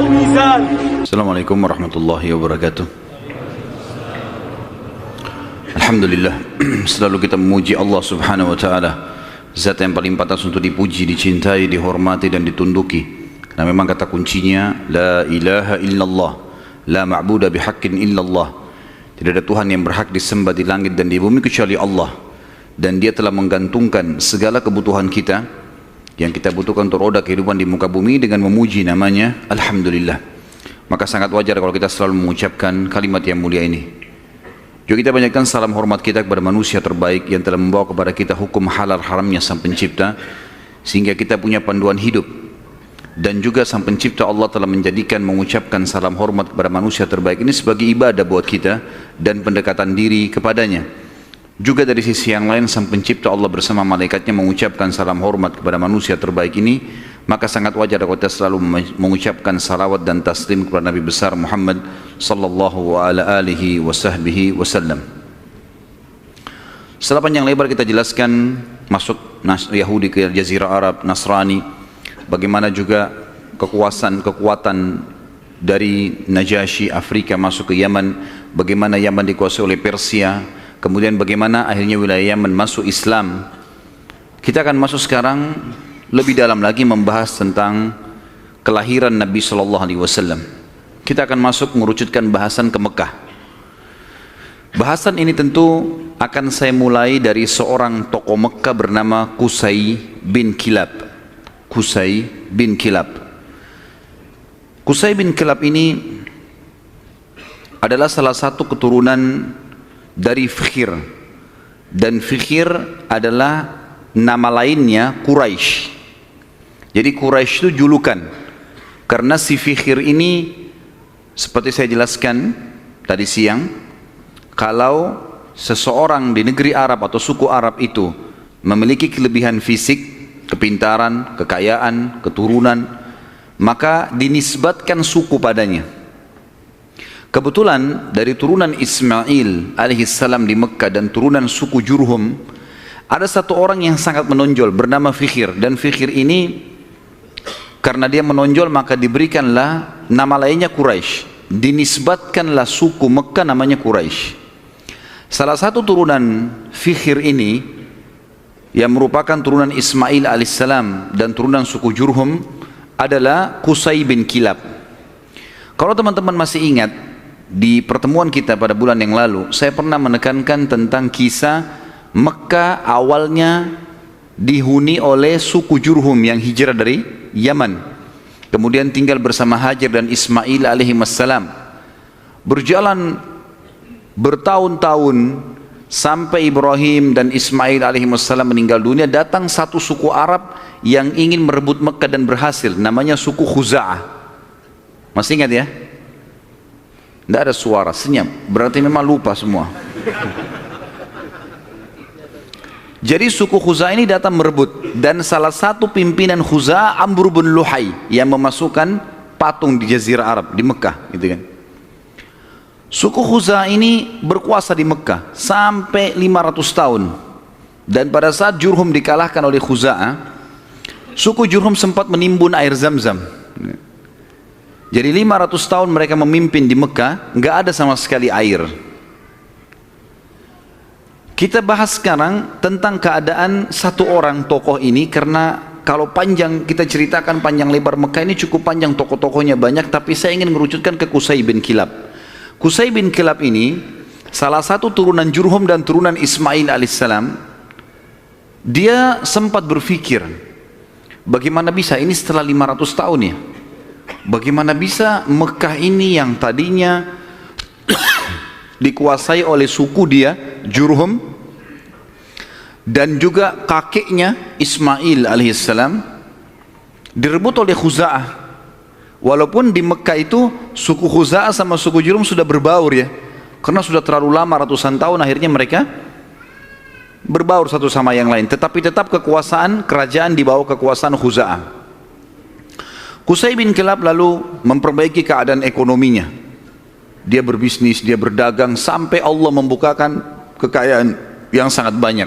الميزان. Assalamualaikum warahmatullahi wabarakatuh. Alhamdulillah, selalu kita memuji Allah subhanahu wa ta'ala, zat yang paling pantas untuk dipuji, dicintai, dihormati dan ditunduki. Karena memang kata kuncinya la ilaha illallah, la ma'buda bihaqqin illallah. Tidak ada Tuhan yang berhak disembah di langit dan di bumi kecuali Allah. Dan dia telah menggantungkan segala kebutuhan kita yang kita butuhkan untuk roda kehidupan di muka bumi dengan memuji namanya Alhamdulillah. Maka sangat wajar kalau kita selalu mengucapkan kalimat yang mulia ini. Juga kita banyakkan salam hormat kita kepada manusia terbaik yang telah membawa kepada kita hukum halal haramnya Sang Pencipta, sehingga kita punya panduan hidup. Dan juga Sang Pencipta Allah telah menjadikan mengucapkan salam hormat kepada manusia terbaik ini sebagai ibadah buat kita dan pendekatan diri kepadanya. Juga dari sisi yang lain Sang Pencipta Allah bersama malaikatnya mengucapkan salam hormat kepada manusia terbaik ini. Maka sangat wajar kalau kita selalu mengucapkan salawat dan taslim kepada Nabi besar Muhammad sallallahu alaihi wasallam. Setelah panjang lebar kita jelaskan masuk Yahudi ke Jazirah Arab, Nasrani, bagaimana juga kekuatan dari Najasyi Afrika masuk ke Yaman, bagaimana Yaman dikuasai oleh Persia, kemudian bagaimana akhirnya wilayah Yaman masuk Islam. Kita akan masuk sekarang lebih dalam lagi membahas tentang kelahiran Nabi SAW. Kita akan masuk mengerucutkan bahasan ke Mekah. Bahasan ini tentu akan saya mulai dari seorang tokoh Mekah bernama Qusay bin Kilab. Qusay bin Kilab. Qusay bin Kilab ini adalah salah satu keturunan dari Fikhir. Dan Fikhir adalah nama lainnya Quraisy. Jadi Quraisy itu julukan, karena si Fikhir ini seperti saya jelaskan tadi siang, kalau seseorang di negeri Arab atau suku Arab itu memiliki kelebihan fisik, kepintaran, kekayaan, keturunan, maka dinisbatkan suku padanya. Kebetulan dari turunan Ismail alaihissalam di Mekah dan turunan suku Jurhum, ada satu orang yang sangat menonjol bernama Fikhir. Dan Fikhir ini karena dia menonjol maka diberikanlah nama lainnya Quraisy. Dinisbatkanlah suku Mekah namanya Quraisy. Salah satu turunan Fikhir ini yang merupakan turunan Ismail alaihissalam dan turunan suku Jurhum adalah Qusay bin Kilab. Kalau teman-teman masih ingat, di pertemuan kita pada bulan yang lalu saya pernah menekankan tentang kisah Mekah awalnya dihuni oleh suku Jurhum yang hijrah dari Yaman, kemudian tinggal bersama Hajar dan Ismail alaihissalam. Berjalan bertahun-tahun sampai Ibrahim dan Ismail alaihissalam meninggal dunia, datang satu suku Arab yang ingin merebut Mekah dan berhasil, namanya suku Khuza'ah. Masih ingat ya? Tidak ada suara, senyap, berarti memang lupa semua. Jadi suku Khuza'ah ini datang merebut, dan salah satu pimpinan Khuza'ah Amr bin Luhai yang memasukkan patung di Jazirah Arab di Mekah, gitu kan. Suku Khuza'ah ini berkuasa di Mekah sampai 500 tahun. Dan pada saat Jurhum dikalahkan oleh Khuza'ah, suku Jurhum sempat menimbun air Zam-Zam. Jadi 500 tahun mereka memimpin di Mekah, nggak ada sama sekali air. Kita bahas sekarang tentang keadaan satu orang tokoh ini, karena kalau panjang kita ceritakan panjang lebar Mekah ini cukup panjang, tokoh-tokohnya banyak, tapi saya ingin mengerucutkan ke Qusay bin Kilab. Qusay bin Kilab ini salah satu turunan Jurhum dan turunan Ismail alaihissalam. Dia sempat berpikir, bagaimana bisa ini setelah 500 tahun ya, bagaimana bisa Mekah ini yang tadinya dikuasai oleh suku dia Jurhum dan juga kakeknya Ismail alaihissalam direbut oleh Khuza'ah. Walaupun di Mekah itu suku Khuza'ah sama suku Jurhum sudah berbaur ya, karena sudah terlalu lama ratusan tahun, akhirnya mereka berbaur satu sama yang lain, tetapi tetap kekuasaan kerajaan di bawah kekuasaan Khuza'ah. Qusay bin Kilab lalu memperbaiki keadaan ekonominya. Dia berbisnis, dia berdagang, sampai Allah membukakan kekayaan yang sangat banyak.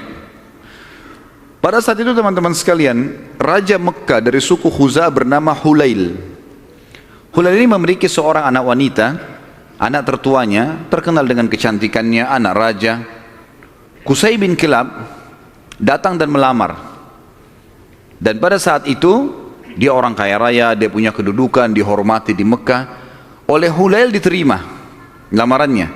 Pada saat itu teman-teman sekalian, Raja Mekah dari suku Khuza'ah bernama Hulail. Hulail ini memiliki seorang anak wanita, anak tertuanya, terkenal dengan kecantikannya, anak raja. Qusay bin Kilab datang dan melamar. Dan pada saat itu, dia orang kaya raya, dia punya kedudukan, dihormati di Mekah. Oleh Hulail diterima lamarannya.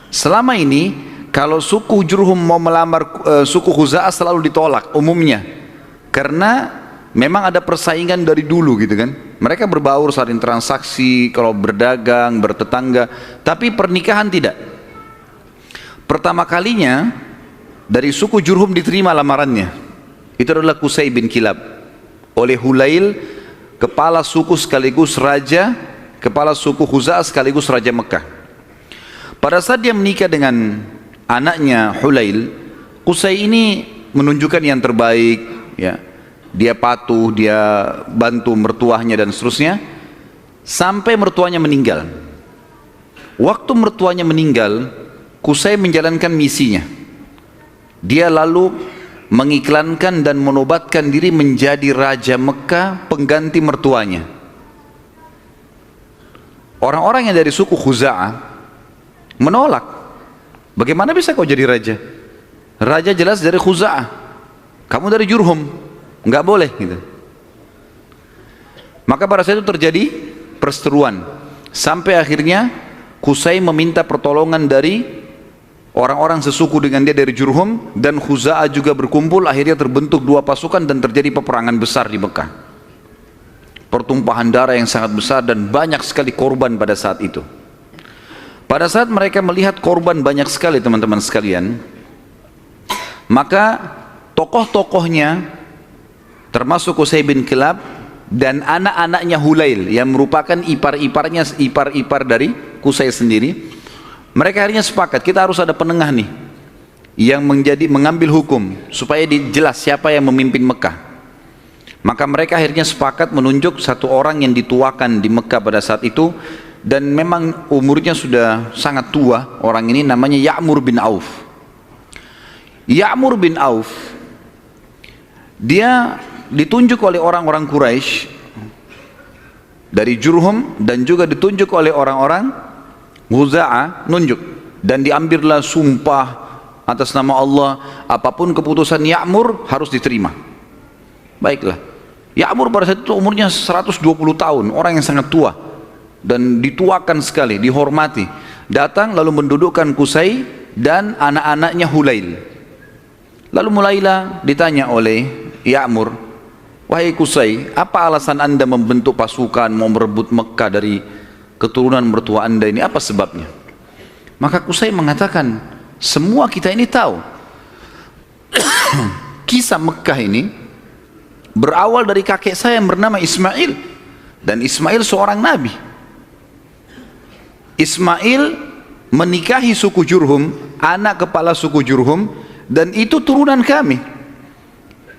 Selama ini, kalau suku Jurhum mau melamar suku Khuza'ah selalu ditolak umumnya. Karena memang ada persaingan dari dulu gitu kan. Mereka berbaur, saling transaksi, kalau berdagang, bertetangga. Tapi pernikahan tidak. Pertama kalinya dari suku Jurhum diterima lamarannya. Itu adalah Qusay bin Kilab. Oleh Hulail, kepala suku sekaligus raja, kepala suku Khuza'ah sekaligus raja Mekah. Pada saat dia menikah dengan anaknya Hulail, Qusay ini menunjukkan yang terbaik, ya. Dia patuh, dia bantu mertuanya dan seterusnya, sampai mertuanya meninggal. Waktu mertuanya meninggal, Qusay menjalankan misinya. Dia lalu mengiklankan dan menobatkan diri menjadi raja Mekah pengganti mertuanya. Orang-orang yang dari suku Khuza'ah menolak. Bagaimana bisa kau jadi raja? Raja jelas dari Khuza'ah, kamu dari Jurhum, nggak boleh gitu. Maka pada saat itu terjadi perseteruan, sampai akhirnya Qusay meminta pertolongan dari orang-orang sesuku dengan dia dari Jurhum, dan Khuza'ah juga berkumpul. Akhirnya terbentuk dua pasukan dan terjadi peperangan besar di Mekah. Pertumpahan darah yang sangat besar dan banyak sekali korban pada saat itu. Pada saat mereka melihat korban banyak sekali teman-teman sekalian, maka tokoh-tokohnya termasuk Qusay bin Kilab dan anak-anaknya Hulail yang merupakan ipar-ipar dari Qusay sendiri, mereka akhirnya sepakat, kita harus ada penengah nih yang mengambil hukum supaya jelas siapa yang memimpin Mekah. Maka mereka akhirnya sepakat menunjuk satu orang yang dituakan di Mekah pada saat itu, dan memang umurnya sudah sangat tua. Orang ini namanya Ya'mur bin Auf. Ya'mur bin Auf, dia ditunjuk oleh orang-orang Quraisy dari Jurhum dan juga ditunjuk oleh orang-orang Khuza'ah, nunjuk, dan diambillah sumpah atas nama Allah, apapun keputusan Ya'mur harus diterima. Baiklah, Ya'mur pada saat itu umurnya 120 tahun, orang yang sangat tua dan dituakan sekali, dihormati. Datang lalu mendudukkan Qusay dan anak-anaknya Hulail. Lalu mulailah ditanya oleh Ya'mur, wahai Qusay, apa alasan anda membentuk pasukan mau merebut Mekah dari keturunan mertua anda ini, apa sebabnya? Maka Qusay mengatakan, semua kita ini tahu kisah Mekah ini berawal dari kakek saya yang bernama Ismail, dan Ismail seorang nabi. Ismail menikahi suku Jurhum, anak kepala suku Jurhum, dan itu turunan kami.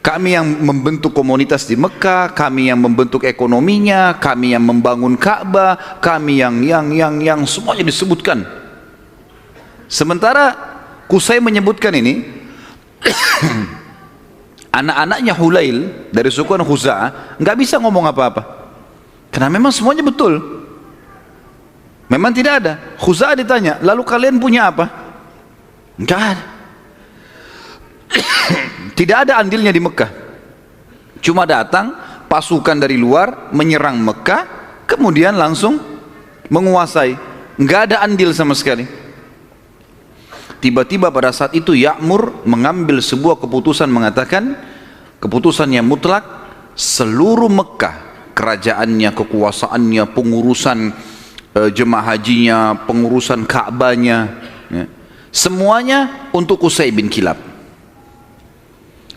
Kami yang membentuk komunitas di Mekah, kami yang membentuk ekonominya, kami yang membangun Ka'bah, kami yang semuanya disebutkan. Sementara Qusay menyebutkan ini anak-anaknya Hulail dari suku Khuza'ah nggak bisa ngomong apa-apa, karena memang semuanya betul. Memang tidak ada. Khuza'ah ditanya, lalu kalian punya apa? Enggak ada. Tidak ada andilnya di Mekah. Cuma datang pasukan dari luar menyerang Mekah, kemudian langsung menguasai. Enggak ada andil sama sekali. Tiba-tiba pada saat itu Ya'mur mengambil sebuah keputusan, mengatakan keputusan yang mutlak, seluruh Mekah, kerajaannya, kekuasaannya, pengurusan jemaah hajinya, pengurusan Ka'bahnya, ya, semuanya untuk Qusay bin Kilab.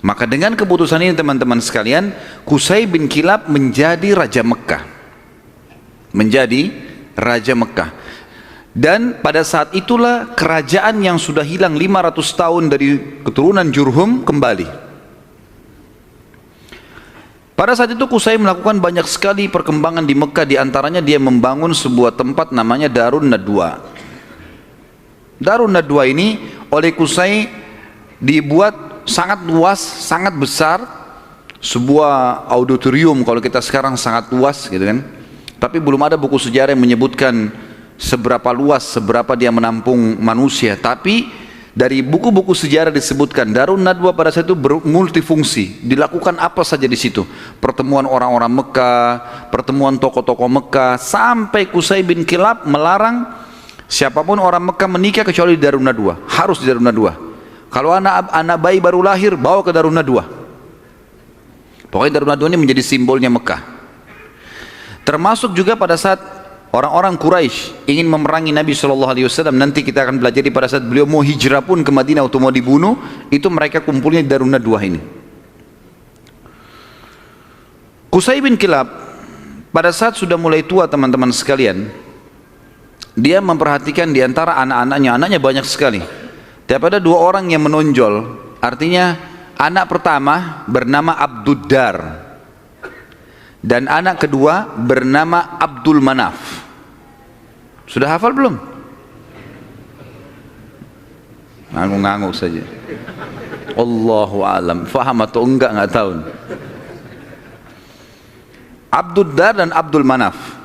Maka dengan keputusan ini teman-teman sekalian, Qusay bin Kilab menjadi raja Mekah. Menjadi raja Mekah. Dan pada saat itulah kerajaan yang sudah hilang 500 tahun dari keturunan Jurhum kembali. Pada saat itu Qusay melakukan banyak sekali perkembangan di Mekah, diantaranya dia membangun sebuah tempat namanya Darun Nadwa. Darun Nadwa ini oleh Qusay dibuat sangat luas, sangat besar, sebuah auditorium kalau kita sekarang sangat luas gitu kan. Tapi belum ada buku sejarah yang menyebutkan seberapa luas, seberapa dia menampung manusia. Tapi dari buku-buku sejarah disebutkan Darun Nadwa pada saat itu multifungsi, dilakukan apa saja di situ. Pertemuan orang-orang Mekah, pertemuan tokoh-tokoh Mekah, sampai Qusay bin Kilab melarang siapapun orang Mekah menikah kecuali di Darun Nadwa, harus di Darun Nadwa. Kalau anak bayi baru lahir, bawa ke Darun Nadwa. Pokoknya Darun Nadwa ini menjadi simbolnya Mekah. Termasuk juga pada saat orang-orang Quraisy ingin memerangi Nabi SAW, nanti kita akan belajar pada saat beliau mau hijrah pun ke Madinah atau mau dibunuh, itu mereka kumpulnya di Darun Nadwa ini. Qusay bin Kilab pada saat sudah mulai tua teman-teman sekalian, dia memperhatikan di antara anak-anaknya, anaknya banyak sekali, tapi ada dua orang yang menonjol. Artinya anak pertama bernama Abduddar dan anak kedua bernama Abdul Manaf. Sudah hafal belum? Ngangguk-ngangguk saja. Allahu alam, faham atau enggak tahu. Abduddar dan Abdul Manaf.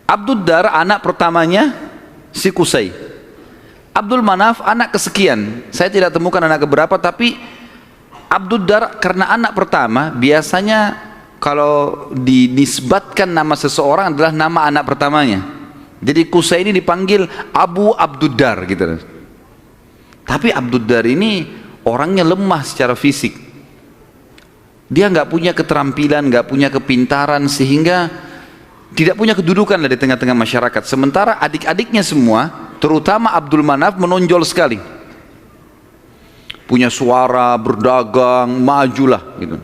Abduddar anak pertamanya si Qusay. Abdul Manaf anak kesekian. Saya tidak temukan anak keberapa, tapi Abduddar karena anak pertama, biasanya kalau dinisbatkan nama seseorang adalah nama anak pertamanya. Jadi Qusay ini dipanggil Abu Abduddar gitu. Tapi Abduddar ini orangnya lemah secara fisik. Dia nggak punya keterampilan, nggak punya kepintaran, sehingga tidak punya kedudukan di tengah-tengah masyarakat. Sementara adik-adiknya semua, terutama Abdul Manaf, menonjol sekali. Punya suara, berdagang, majulah gitu.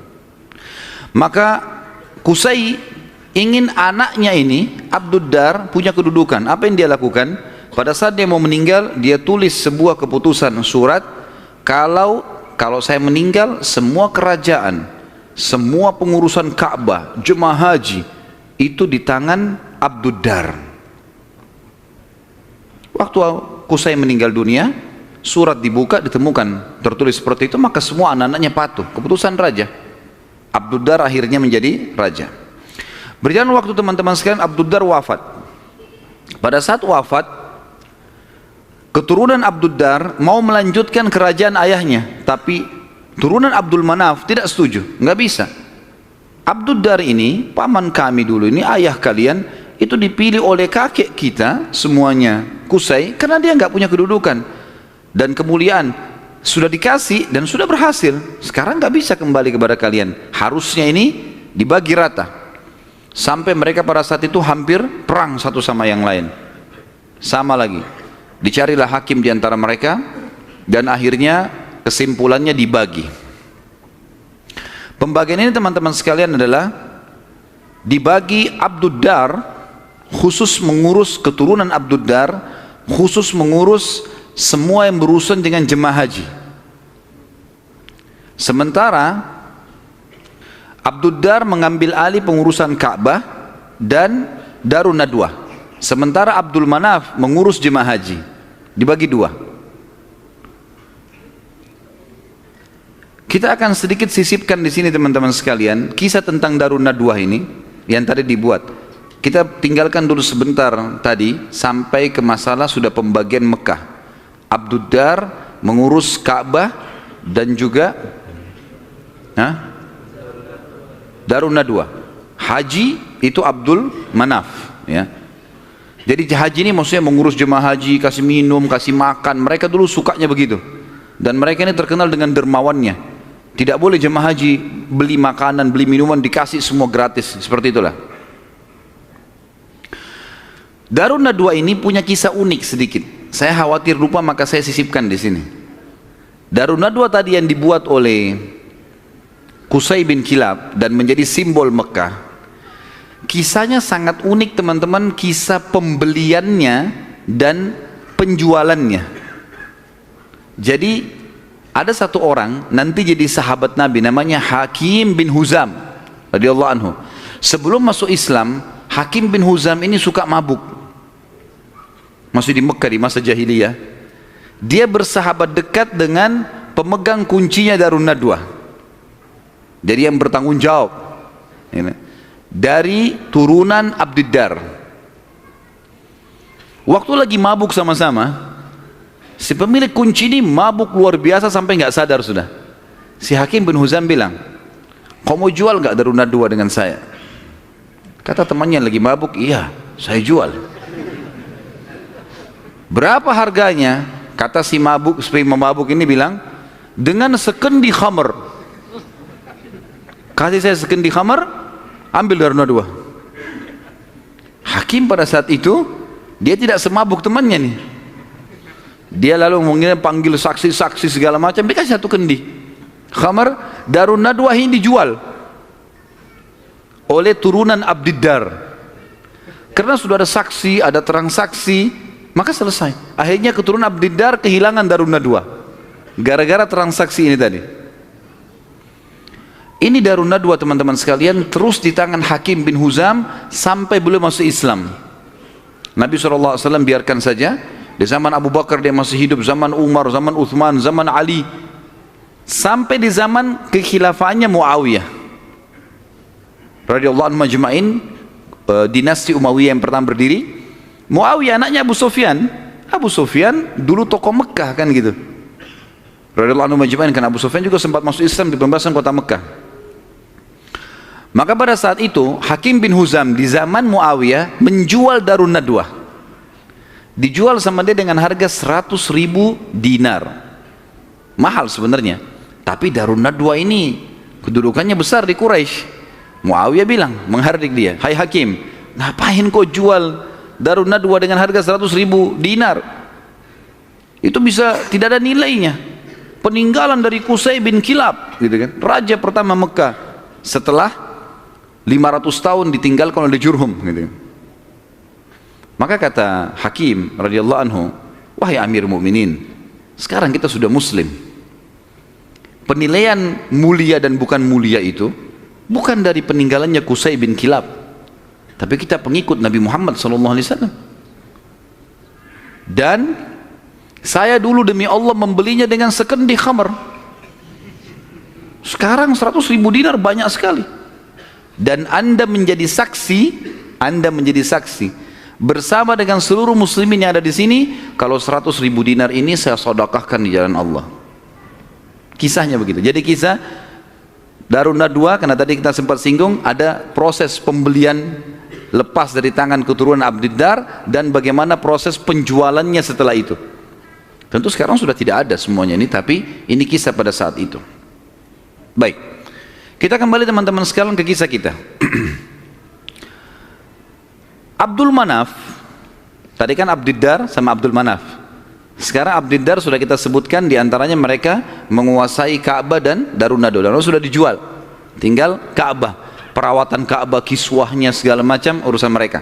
Maka Qusay ingin anaknya ini, Abduddar, punya kedudukan. Apa yang dia lakukan? Pada saat dia mau meninggal, dia tulis sebuah keputusan surat, kalau saya meninggal, semua kerajaan, semua pengurusan Ka'bah, jemaah haji, itu di tangan Abduddar. Waktu Qusay meninggal dunia, surat dibuka, ditemukan tertulis seperti itu, maka semua anak-anaknya patuh. Keputusan raja. Abduddar akhirnya menjadi raja. Berjalan waktu teman-teman sekalian, Abduddar wafat. Pada saat wafat, keturunan Abduddar mau melanjutkan kerajaan ayahnya, tapi turunan Abdul Manaf tidak setuju, nggak bisa. Abduddar ini, paman kami dulu ini, ayah kalian, itu dipilih oleh kakek kita semuanya, Qusay, karena dia nggak punya kedudukan dan kemuliaan. Sudah dikasih dan sudah berhasil, sekarang nggak bisa kembali kepada kalian, harusnya ini dibagi rata. Sampai mereka pada saat itu hampir perang satu sama yang lain. Sama lagi, dicarilah hakim di antara mereka, dan akhirnya kesimpulannya dibagi. Pembagian ini teman-teman sekalian adalah dibagi Abduddar khusus mengurus keturunan Abduddar, khusus mengurus semua yang berurusan dengan jemaah haji. Sementara Abduddar mengambil alih pengurusan Ka'bah dan Darun Nadwa. Sementara Abdul Manaf mengurus jemaah haji. Dibagi dua. Kita akan sedikit sisipkan di sini teman-teman sekalian kisah tentang Darun Nadwa ini yang tadi dibuat. Kita tinggalkan dulu sebentar tadi sampai ke masalah sudah pembagian Mekah. Abduddar mengurus Ka'bah dan juga Darun Nadwa. Haji itu Abdul Manaf, ya. Jadi haji ini maksudnya mengurus jemaah haji, kasih minum, kasih makan. Mereka dulu sukanya begitu. Dan mereka ini terkenal dengan dermawannya. Tidak boleh jemaah haji beli makanan, beli minuman, dikasih semua gratis. Seperti itulah. Darun Nadwa ini punya kisah unik sedikit. Saya khawatir lupa, maka saya sisipkan di sini. Darun Nadwa tadi yang dibuat oleh Qusay bin Kilab dan menjadi simbol Mekah, kisahnya sangat unik teman-teman, kisah pembeliannya dan penjualannya. Jadi ada satu orang nanti jadi sahabat Nabi, namanya Hakim bin Huzam radhiyallahu anhu. Sebelum masuk Islam, Hakim bin Huzam ini suka mabuk. Masih di Mekah di masa jahiliyah. Dia bersahabat dekat dengan pemegang kuncinya Darun Nadwa. Jadi yang bertanggung jawab. dari turunan Abdiddar. Waktu lagi mabuk sama-sama, si pemilik kunci ini mabuk luar biasa sampai nggak sadar sudah. Si Hakim bin Huzam bilang, kau mau jual nggak Darun Nadwa dengan saya? Kata temannya lagi mabuk, iya saya jual. Berapa harganya? Kata si mabuk ini bilang, dengan sekendi khamr. Kasih saya sekendi khamr, ambil Darun Nadwa. Hakim pada saat itu dia tidak semabuk temannya nih. Dia lalu mungkin panggil saksi-saksi segala macam, dikasih satu kendi khamr. Darun Nadwa ini dijual oleh turunan Abdiddar. Karena sudah ada saksi, ada terang saksi, maka selesai. Akhirnya keturunan Abdiddar kehilangan Darun Nadwa gara-gara transaksi ini tadi. Ini Darun Nadwa teman-teman sekalian terus di tangan Hakim bin Huzam sampai beliau masuk Islam. Nabi SAW biarkan saja. Di zaman Abu Bakar dia masih hidup, zaman Umar, zaman Uthman, zaman Ali, sampai di zaman kekhilafaannya Muawiyah radhiyallahu anhu majma'in, dinasti Umayyah yang pertama berdiri. Muawiyah anaknya Abu Sufyan. Abu Sufyan dulu tokoh Mekah kan gitu, radhiyallahu anhu majma'in, kan Abu Sufyan juga sempat masuk Islam di pembebasan kota Mekah. Maka pada saat itu Hakim bin Huzam di zaman Muawiyah menjual Darun Nadwa. Dijual sama dia dengan harga 100.000 dinar. Mahal sebenarnya, tapi Darun Nadwa ini kedudukannya besar di Quraisy. Muawiyah bilang, menghardik dia, hai Hakim, ngapain kau jual Darun Nadwa dengan harga 100.000 dinar? Itu bisa tidak ada nilainya. Peninggalan dari Qusay bin Kilab gitu kan, raja pertama Mekah setelah 500 tahun ditinggalkan oleh Jurhum gitu. Maka kata Hakim radhiyallahu anhu, wahai Amir Mukminin, sekarang kita sudah muslim. Penilaian mulia dan bukan mulia itu bukan dari peninggalannya Qusay bin Kilab, tapi kita pengikut Nabi Muhammad SAW. Dan saya dulu demi Allah membelinya dengan sekendi khamr. Sekarang 100.000 dinar banyak sekali. Dan Anda menjadi saksi bersama dengan seluruh muslimin yang ada di sini, kalau 100.000 dinar ini saya sedekahkan di jalan Allah. Kisahnya begitu. Jadi kisah Darun Nadwa, karena tadi kita sempat singgung, ada proses pembelian lepas dari tangan keturunan Abdiddar dan bagaimana proses penjualannya setelah itu. Tentu sekarang sudah tidak ada semuanya ini, tapi ini kisah pada saat itu. Baik, kita kembali teman-teman sekalian ke kisah kita. Abdul Manaf, tadi kan Abdiddar sama Abdul Manaf. Sekarang Abdiddar sudah kita sebutkan, diantaranya mereka menguasai Ka'bah dan Darun Nadwa. Dan sudah dijual, tinggal Ka'bah, perawatan Ka'bah, kiswahnya segala macam urusan mereka.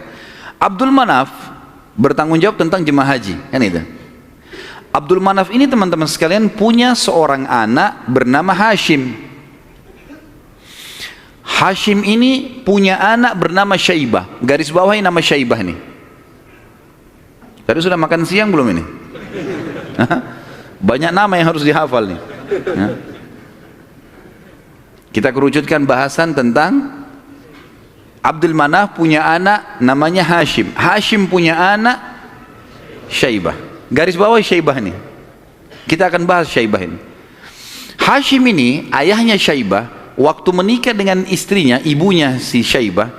Abdul Manaf bertanggung jawab tentang jemaah haji, kan itu. Abdul Manaf ini teman-teman sekalian punya seorang anak bernama Hashim. Hashim ini punya anak bernama Syaibah. Garis bawahi nama Syaibah nih. Tadi sudah makan siang belum ini? Banyak nama yang harus dihafal nih. Kita kerucutkan bahasan tentang Abdul Manaf punya anak namanya Hashim. Hashim punya anak Syaibah. Garis bawahi Syaibah nih. Kita akan bahas Syaibah ini. Hashim ini ayahnya Syaibah. Waktu menikah dengan istrinya, ibunya si Syaibah,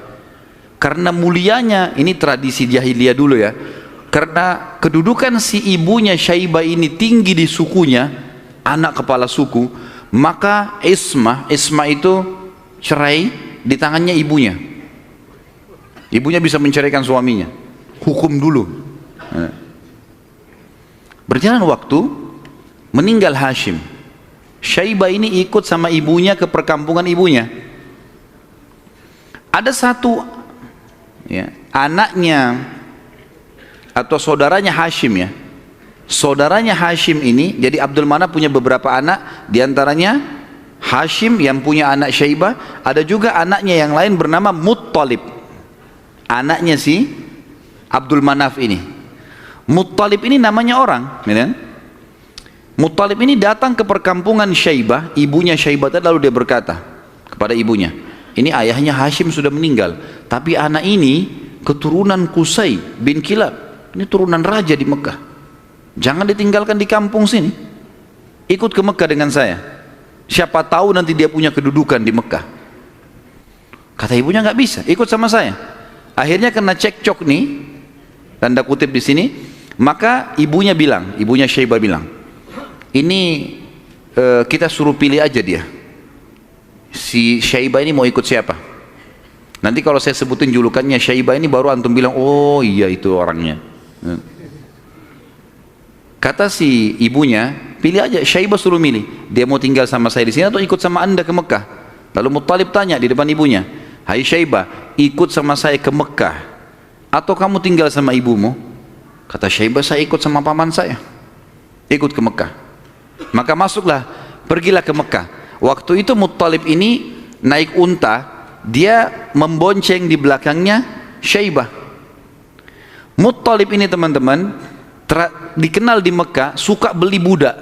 karena mulianya, ini tradisi jahiliyah dulu ya, karena kedudukan si ibunya Syaibah ini tinggi di sukunya, anak kepala suku, maka ismah itu cerai di tangannya ibunya. Ibunya bisa menceraikan suaminya, hukum dulu. Berjalan waktu, meninggal Hashim. Syaibah ini ikut sama ibunya ke perkampungan ibunya. Ada satu ya, anaknya atau saudaranya Hashim ya. Saudaranya Hashim ini, jadi Abdul Manaf punya beberapa anak, diantaranya Hashim yang punya anak Syaibah, ada juga anaknya yang lain bernama Muttalib. Anaknya si Abdul Manaf ini. Muttalib ini namanya orang, ya. Muttalib ini datang ke perkampungan Syaibah, ibunya Syaibah, lalu dia berkata kepada ibunya, ini ayahnya Hashim sudah meninggal, tapi anak ini keturunan Qusay bin Kilab, ini turunan raja di Mekah, jangan ditinggalkan di kampung sini, ikut ke Mekah dengan saya, siapa tahu nanti dia punya kedudukan di Mekah. Kata ibunya nggak bisa, ikut sama saya. Akhirnya kena cekcok nih, tanda kutip di sini, maka ibunya Syaibah bilang, ini kita suruh pilih aja dia. Si Syaibah ini mau ikut siapa? Nanti kalau saya sebutin julukannya Syaibah ini baru antum bilang, oh iya itu orangnya. Kata si ibunya, pilih aja, Syaibah suruh milih. Dia mau tinggal sama saya di sini atau ikut sama anda ke Mekah? Lalu Muttalib tanya di depan ibunya, hai Syaibah, ikut sama saya ke Mekah atau kamu tinggal sama ibumu? Kata Syaibah, saya ikut sama paman saya, ikut ke Mekah. Maka masuklah, pergilah ke Mekah. Waktu itu Muttalib ini naik unta, dia membonceng di belakangnya Syaibah. Muttalib ini teman-teman dikenal di Mekah suka beli budak,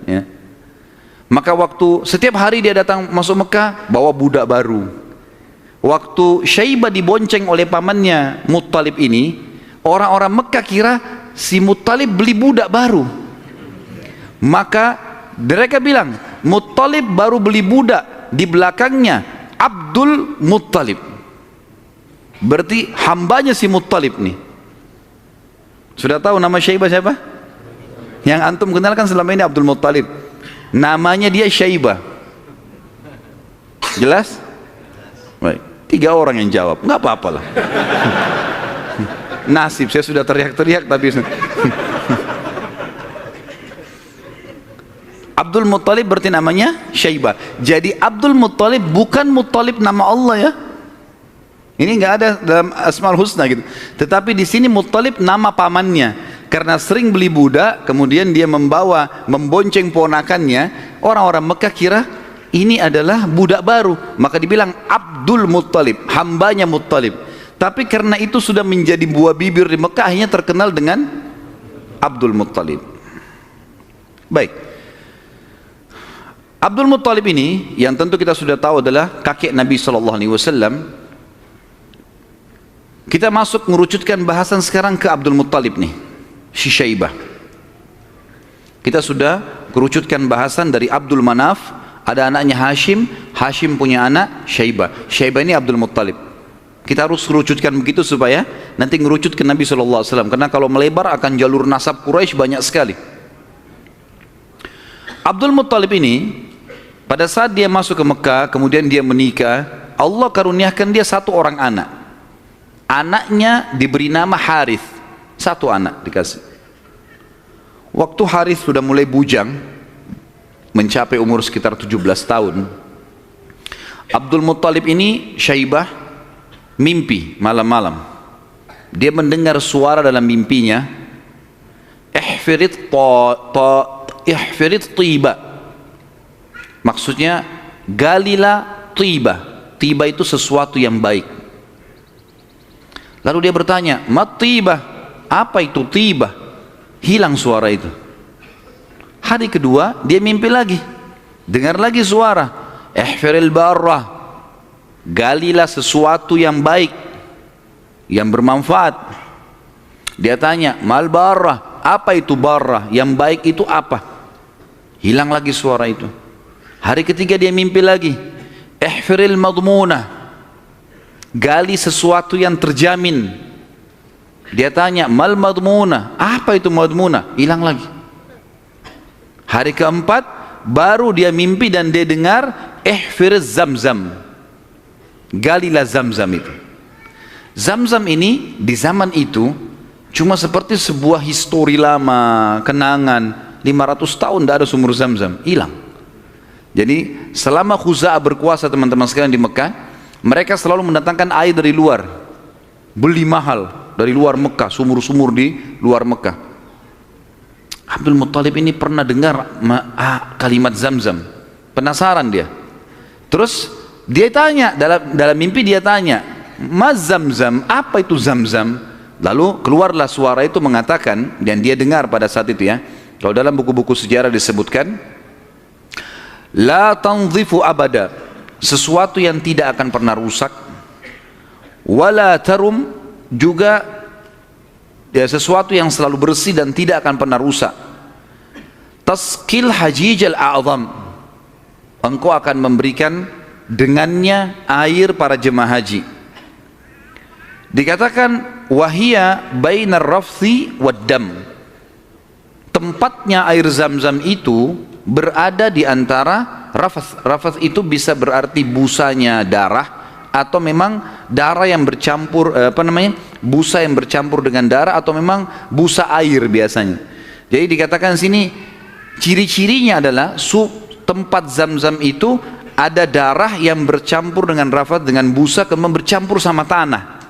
ya. Maka waktu setiap hari dia datang masuk Mekah bawa budak baru. Waktu Syaibah dibonceng oleh pamannya Muttalib ini, orang-orang Mekah kira si Muttalib beli budak baru. Maka mereka bilang, Muttalib baru beli budak, di belakangnya Abdul Muttalib. Berarti hambanya si Muttalib nih. Sudah tahu nama Syaibah siapa? Yang antum kenalkan selama ini Abdul Muttalib. Namanya dia Syaibah. Jelas? Baik. 3 orang yang jawab, nggak apa-apa lah. Nasib, saya sudah teriak-teriak tapi Abdul Muttalib berarti namanya Syaibah. Jadi Abdul Muttalib bukan Muttalib nama Allah ya. Ini nggak ada dalam Asmaul Husna gitu. Tetapi di sini Muttalib nama pamannya. Karena sering beli budak, kemudian dia membonceng ponakannya, orang-orang Mekah kira ini adalah budak baru, maka dibilang Abdul Muttalib, hambanya Muttalib. Tapi karena itu sudah menjadi buah bibir di Mekah, akhirnya terkenal dengan Abdul Muttalib. Baik, Abdul Muttalib ini yang tentu kita sudah tahu adalah kakek Nabi SAW. Kita masuk mengerucutkan bahasan sekarang ke Abdul Muttalib nih, si Syaibah. Kita sudah kerucutkan bahasan dari Abdul Manaf, ada anaknya Hashim, Hashim punya anak Syaibah, Syaibah ini Abdul Muttalib. Kita harus kerucutkan begitu supaya nanti ngerucut ke Nabi SAW, karena kalau melebar akan jalur nasab Quraisy banyak sekali. Abdul Muttalib ini pada saat dia masuk ke Mekah, kemudian dia menikah, Allah karuniakan dia 1 orang anak. Anaknya diberi nama Harith, 1 anak dikasih. Waktu Harith sudah mulai bujang, mencapai umur sekitar 17 tahun, Abdul Muttalib ini Syaibah mimpi malam-malam. Dia mendengar suara dalam mimpinya, ihfirit tiba. Maksudnya galilah tiba. Tiba itu sesuatu yang baik. Lalu dia bertanya, mat tiba, apa itu tiba? Hilang suara itu. Hari kedua dia mimpi lagi, dengar lagi suara, ihfiril barrah, galilah sesuatu yang baik, yang bermanfaat. Dia tanya, mal barrah, apa itu barrah? Yang baik itu apa? Hilang lagi suara itu. Hari ketiga dia mimpi lagi, ihfiril madmunah, gali sesuatu yang terjamin. Dia tanya, mal madmunah, apa itu madmunah? Hilang lagi. Hari keempat baru dia mimpi dan dia dengar ihfiriz zamzam, galilah zamzam itu. Zamzam ini di zaman itu cuma seperti sebuah histori lama, kenangan. 500 tahun tidak ada sumur zamzam, hilang. Jadi selama Khuza'ah berkuasa teman-teman sekalian di Mekah, mereka selalu mendatangkan air dari luar, beli mahal dari luar Mekah, sumur-sumur di luar Mekah. Abdul Muttalib ini pernah dengar kalimat zamzam, penasaran dia. Terus dia tanya, dalam mimpi dia tanya, mas zamzam, apa itu zamzam? Lalu keluarlah suara itu mengatakan, dan dia dengar pada saat itu ya, kalau dalam buku-buku sejarah disebutkan, la tanzifu abada, sesuatu yang tidak akan pernah rusak, wala tarum, juga ya, sesuatu yang selalu bersih dan tidak akan pernah rusak. Taskil hajijal a'zam, engkau akan memberikan dengannya air para jemaah haji. Dikatakan wahia bainar rafthi waddam, tempatnya air zam-zam itu berada di antara rafath. Rafath itu bisa berarti busanya darah, atau memang darah yang bercampur, busa yang bercampur dengan darah, atau memang busa air biasanya. Jadi dikatakan sini ciri-cirinya adalah tempat zam-zam itu ada darah yang bercampur dengan rafath, dengan busa, kemudian bercampur sama tanah.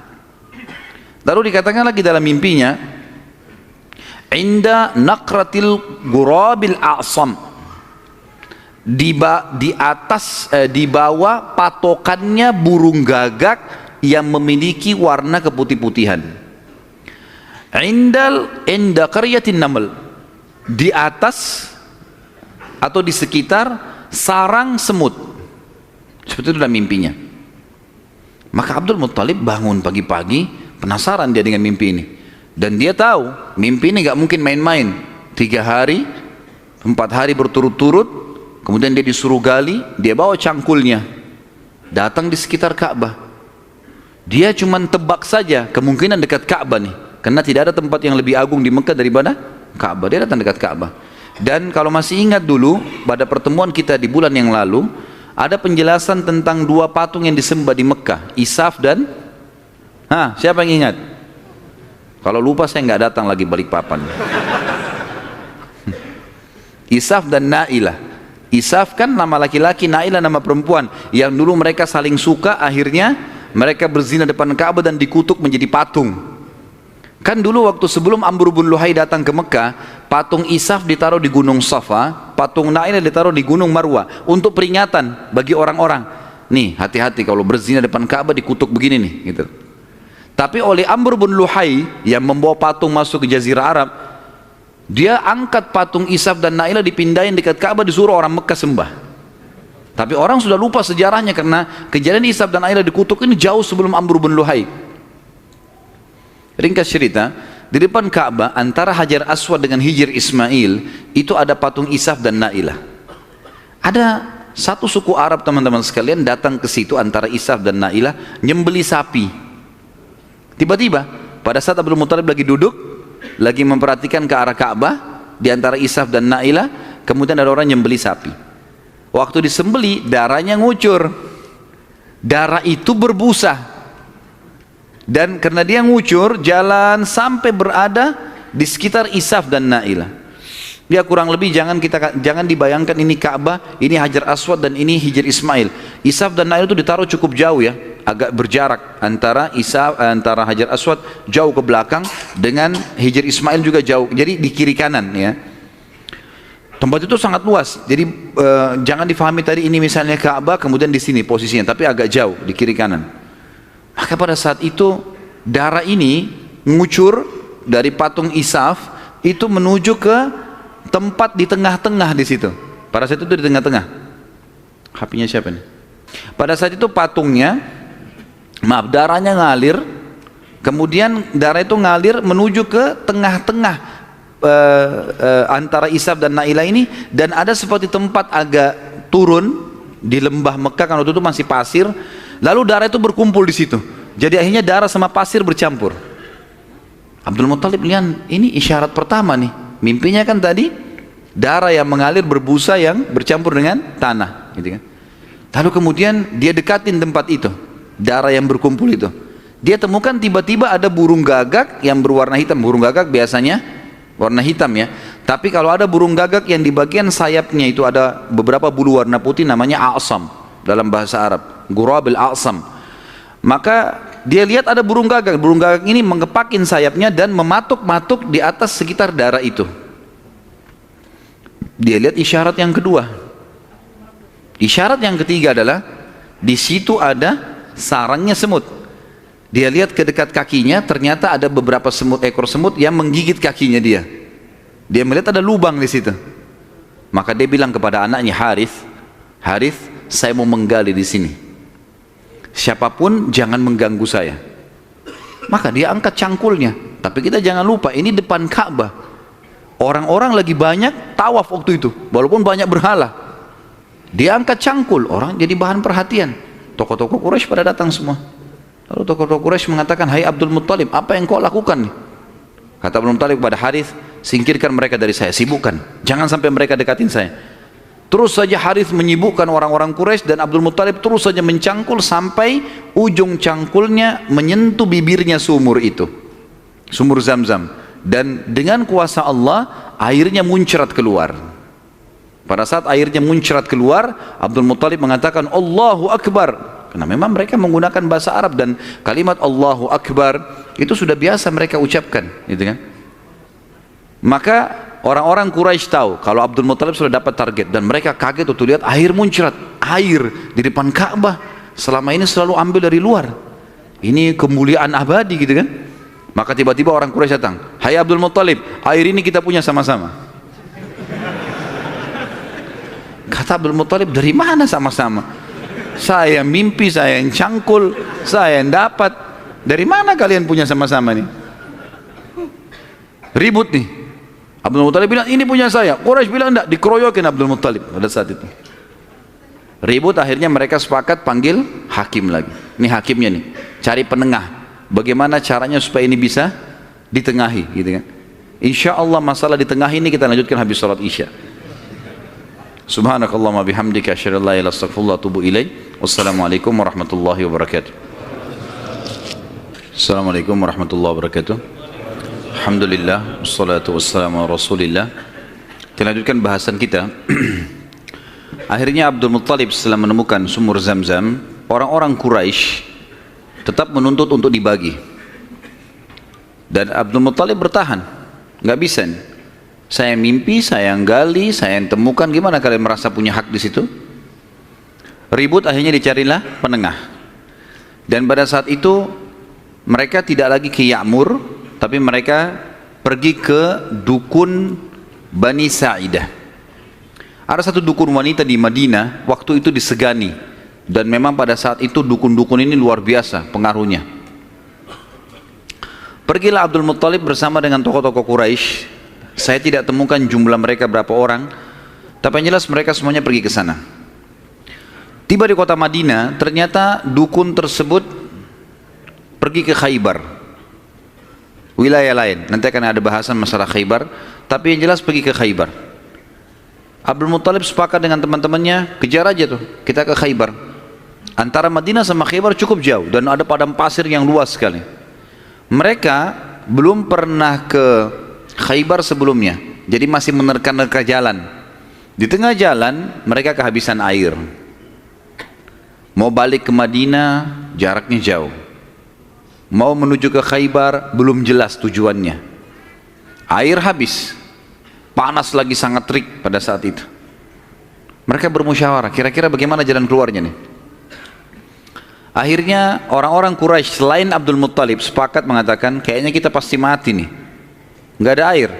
Lalu dikatakan lagi dalam mimpinya, inda naqratil gurabil a'sam, di bawah patokannya burung gagak yang memiliki warna keputih-putihan. Inda qaryatin naml, di atas atau di sekitar sarang semut. Seperti itu dalam mimpinya. Maka Abdul Muttalib bangun pagi-pagi, penasaran dia dengan mimpi ini, dan dia tahu mimpi ini gak mungkin main-main. 3 hari 4 hari berturut-turut, kemudian dia disuruh gali, dia bawa cangkulnya, datang di sekitar Ka'bah. Dia cuma tebak saja kemungkinan dekat Ka'bah nih, karena tidak ada tempat yang lebih agung di Mekah daripada Ka'bah. Dia datang dekat Ka'bah. Dan kalau masih ingat dulu pada pertemuan kita di bulan yang lalu, ada penjelasan tentang 2 patung yang disembah di Mekah, Isaf dan siapa yang ingat? Kalau lupa saya nggak datang lagi Balikpapan. Isaf dan Nailah. Isaf kan nama laki-laki, Nailah nama perempuan, yang dulu mereka saling suka, akhirnya mereka berzina depan Ka'bah dan dikutuk menjadi patung. Kan dulu waktu sebelum Amr bin Luhai datang ke Mekah, patung Isaf ditaruh di Gunung Safa, patung Nailah ditaruh di Gunung Marwah, untuk peringatan bagi orang-orang, nih hati-hati kalau berzina depan Ka'bah dikutuk begini nih gitu. Tapi oleh Amr bin Luhai yang membawa patung masuk ke Jazirah Arab, dia angkat patung Isaf dan Nailah, dipindahin dekat Ka'bah, disuruh orang Mekah sembah. Tapi orang sudah lupa sejarahnya, karena kejadian Isaf dan Nailah dikutuk ini jauh sebelum Amr bin Luhai. Ringkas cerita, di depan Ka'bah antara Hajar Aswad dengan Hijr Ismail itu ada patung Isaf dan Nailah. Ada satu suku Arab teman-teman sekalian datang ke situ antara Isaf dan Nailah, nyembeli sapi. Tiba-tiba pada saat Abdul Muttalib lagi duduk, lagi memperhatikan ke arah Ka'bah di antara Isaf dan Nailah, kemudian ada orang nyembeli sapi. Waktu disembeli, darahnya ngucur. Darah itu berbusa. Dan karena dia ngucur, jalan sampai berada di sekitar Isaf dan Nailah. Ya kurang lebih jangan dibayangkan ini Ka'bah, ini Hajar Aswad dan ini Hijr Ismail. Isaf dan Nailah itu ditaruh cukup jauh ya, agak berjarak antara antara Hajar Aswad jauh ke belakang dengan Hijr Ismail juga jauh. Jadi di kiri kanan ya. Tempat itu sangat luas. Jadi jangan difahami tadi ini misalnya Ka'bah kemudian di sini posisinya, tapi agak jauh di kiri kanan. Maka pada saat itu darah ini ngucur dari patung Isaf itu menuju ke tempat di tengah-tengah di situ. Pada saat itu di tengah-tengah. HP-nya siapa nih? Pada saat itu patungnya, darahnya ngalir, kemudian darah itu ngalir menuju ke tengah-tengah antara Isaf dan Nailah ini, dan ada seperti tempat agak turun di lembah Mekah, kan waktu itu masih pasir, lalu darah itu berkumpul di situ. Jadi akhirnya darah sama pasir bercampur. Abdul Muttalib lihat ini isyarat pertama nih. Mimpinya kan tadi darah yang mengalir berbusa yang bercampur dengan tanah, gitu kan. Lalu kemudian dia dekatin tempat itu, darah yang berkumpul itu. Dia temukan tiba-tiba ada burung gagak yang berwarna hitam. Burung gagak biasanya warna hitam ya. Tapi kalau ada burung gagak yang di bagian sayapnya itu ada beberapa bulu warna putih, namanya a'sam dalam bahasa Arab, Ghurabil a'sam. Maka dia lihat ada burung gagak. Burung gagak ini mengepakin sayapnya dan mematuk-matuk di atas sekitar darah itu. Dia lihat isyarat yang kedua. Isyarat yang ketiga adalah di situ ada sarangnya semut. Dia lihat ke dekat kakinya, ternyata ada beberapa ekor semut yang menggigit kakinya dia. Dia melihat ada lubang di situ. Maka dia bilang kepada anaknya Harith, saya mau menggali di sini. Siapapun jangan mengganggu saya. Maka dia angkat cangkulnya. Tapi kita jangan lupa, ini depan Ka'bah. Orang-orang lagi banyak tawaf waktu itu, walaupun banyak berhala. Dia angkat cangkul, orang jadi bahan perhatian. Tokoh-tokoh Quraisy pada datang semua. Lalu tokoh-tokoh Quraisy mengatakan, hai Abdul Muttalib, apa yang kau lakukan nih? Kata Abdul Muttalib kepada Harith, singkirkan mereka dari saya, sibukkan, jangan sampai mereka dekatin saya. Terus saja Harith menyibukkan orang-orang Quraisy, dan Abdul Muttalib terus saja mencangkul sampai ujung cangkulnya menyentuh bibirnya sumur itu, sumur Zam-Zam. Dan dengan kuasa Allah airnya muncrat keluar. Pada saat airnya muncrat keluar, Abdul Muttalib mengatakan Allahu Akbar, karena memang mereka menggunakan bahasa Arab, dan kalimat Allahu Akbar itu sudah biasa mereka ucapkan, gitu kan. Maka orang-orang Quraisy tahu kalau Abdul Muttalib sudah dapat target, dan mereka kaget waktu lihat air muncrat, air di depan Ka'bah. Selama ini selalu ambil dari luar, ini kemuliaan abadi, gitu kan. Maka tiba-tiba orang Quraisy datang, hai Abdul Muttalib, air ini kita punya sama-sama. Kata Abdul Muttalib, dari mana sama-sama? Saya mimpi, saya yang cangkul, saya yang dapat. Dari mana kalian punya sama-sama nih? Ribut nih. Abdul Muttalib bilang, ini punya saya. Quraisy bilang enggak, dikeroyokin Abdul Muttalib pada saat itu. Ribut, akhirnya mereka sepakat panggil hakim lagi. Ini hakimnya nih, cari penengah. Bagaimana caranya supaya ini bisa ditengahi, gitu kan? Insya Allah masalah ditengahi ini kita lanjutkan habis salat Isya. Subhanakallahumma bihamdika asyhadu an la ilaha illa anta astaghfiruka wa atubu ilaik. Wassalamualaikum warahmatullahi wabarakatuh. Assalamualaikum warahmatullahi wabarakatuh. Alhamdulillah, wassalatu wassalamu ala Rasulillah. Kita lanjutkan bahasan kita. Akhirnya Abdul Muttalib setelah menemukan sumur Zam-Zam, orang-orang Quraisy tetap menuntut untuk dibagi. Dan Abdul Muttalib bertahan, nggak bisa nih. Saya mimpi, saya yang gali, saya yang temukan. Gimana kalian merasa punya hak di situ? Ribut, akhirnya dicarilah penengah. Dan pada saat itu mereka tidak lagi ke Ya'mur, tapi mereka pergi ke dukun Bani Sa'idah. Ada satu dukun wanita di Madinah, waktu itu disegani. Dan memang pada saat itu dukun-dukun ini luar biasa pengaruhnya. Pergilah Abdul Muttalib bersama dengan tokoh-tokoh Quraisy. Saya tidak temukan jumlah mereka berapa orang, tapi yang jelas mereka semuanya pergi ke sana. Tiba di kota Madinah, ternyata dukun tersebut pergi ke Khaybar, wilayah lain. Nanti akan ada bahasan masalah Khaybar, tapi yang jelas pergi ke Khaybar. Abdul Muttalib sepakat dengan teman-temannya, kejar aja tuh, kita ke Khaybar. Antara Madinah sama Khaybar cukup jauh, dan ada padang pasir yang luas sekali. Mereka belum pernah ke Khaybar sebelumnya, jadi masih menerka-nerka jalan. Di tengah jalan mereka kehabisan air. Mau balik ke Madinah jaraknya jauh. Mau menuju ke Khaybar belum jelas tujuannya. Air habis. Panas lagi sangat terik pada saat itu. Mereka bermusyawarah, kira-kira bagaimana jalan keluarnya nih. Akhirnya orang-orang Quraisy selain Abdul Muttalib sepakat mengatakan, kayaknya kita pasti mati nih. Nggak ada air,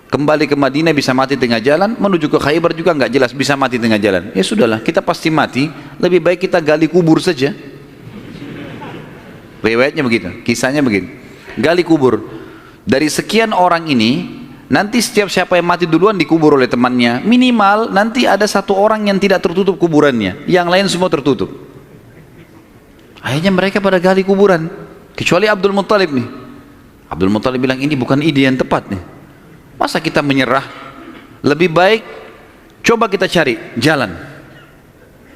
kembali ke Madinah bisa mati tengah jalan, menuju ke Khaybar juga nggak jelas, bisa mati tengah jalan. Ya sudahlah, kita pasti mati, lebih baik kita gali kubur saja. Riwayatnya begitu, kisahnya begitu, gali kubur. Dari sekian orang ini, nanti setiap siapa yang mati duluan dikubur oleh temannya. Minimal nanti ada satu orang yang tidak tertutup kuburannya, yang lain semua tertutup. Akhirnya mereka pada gali kuburan, kecuali Abdul Muttalib nih. Abdul Muttalib bilang, ini bukan ide yang tepat nih. Masa kita menyerah? Lebih baik coba kita cari jalan.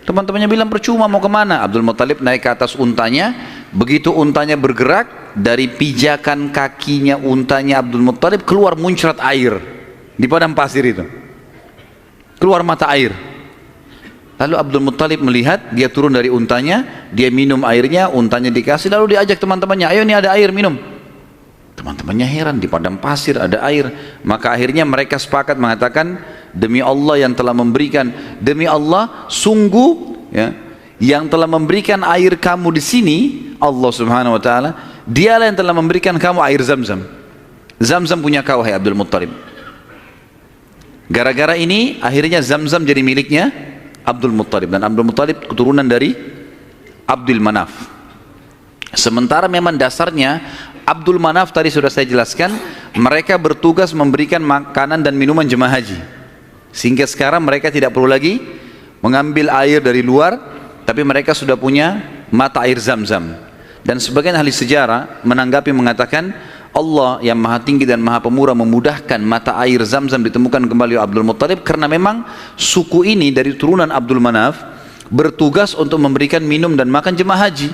Teman-temannya bilang, percuma, mau kemana? Abdul Muttalib naik ke atas untanya. Begitu untanya bergerak, dari pijakan kakinya untanya Abdul Muttalib keluar muncrat air di padang pasir itu. Keluar mata air. Lalu Abdul Muttalib melihat, dia turun dari untanya, dia minum airnya, untanya dikasih, lalu diajak teman-temannya, ayo ini ada air, minum. Teman-temannya heran, di padang pasir ada air. Maka akhirnya mereka sepakat mengatakan, demi Allah yang telah memberikan, demi Allah sungguh ya, yang telah memberikan air kamu di sini, Allah Subhanahu wa taala, dialah yang telah memberikan kamu air Zam-Zam. Zam-Zam punya kau, hai Abdul Muttalib. Gara-gara ini akhirnya Zam-Zam jadi miliknya Abdul Muttalib, dan Abdul Muttalib keturunan dari Abdul Manaf. Sementara memang dasarnya Abdul Manaf tadi sudah saya jelaskan, mereka bertugas memberikan makanan dan minuman jemaah haji, sehingga sekarang mereka tidak perlu lagi mengambil air dari luar, tapi mereka sudah punya mata air Zam-Zam. Dan sebagian ahli sejarah menanggapi mengatakan, Allah yang maha tinggi dan maha pemurah memudahkan mata air Zam-Zam ditemukan kembali oleh Abdul Muttalib, karena memang suku ini dari turunan Abdul Manaf bertugas untuk memberikan minum dan makan jemaah haji.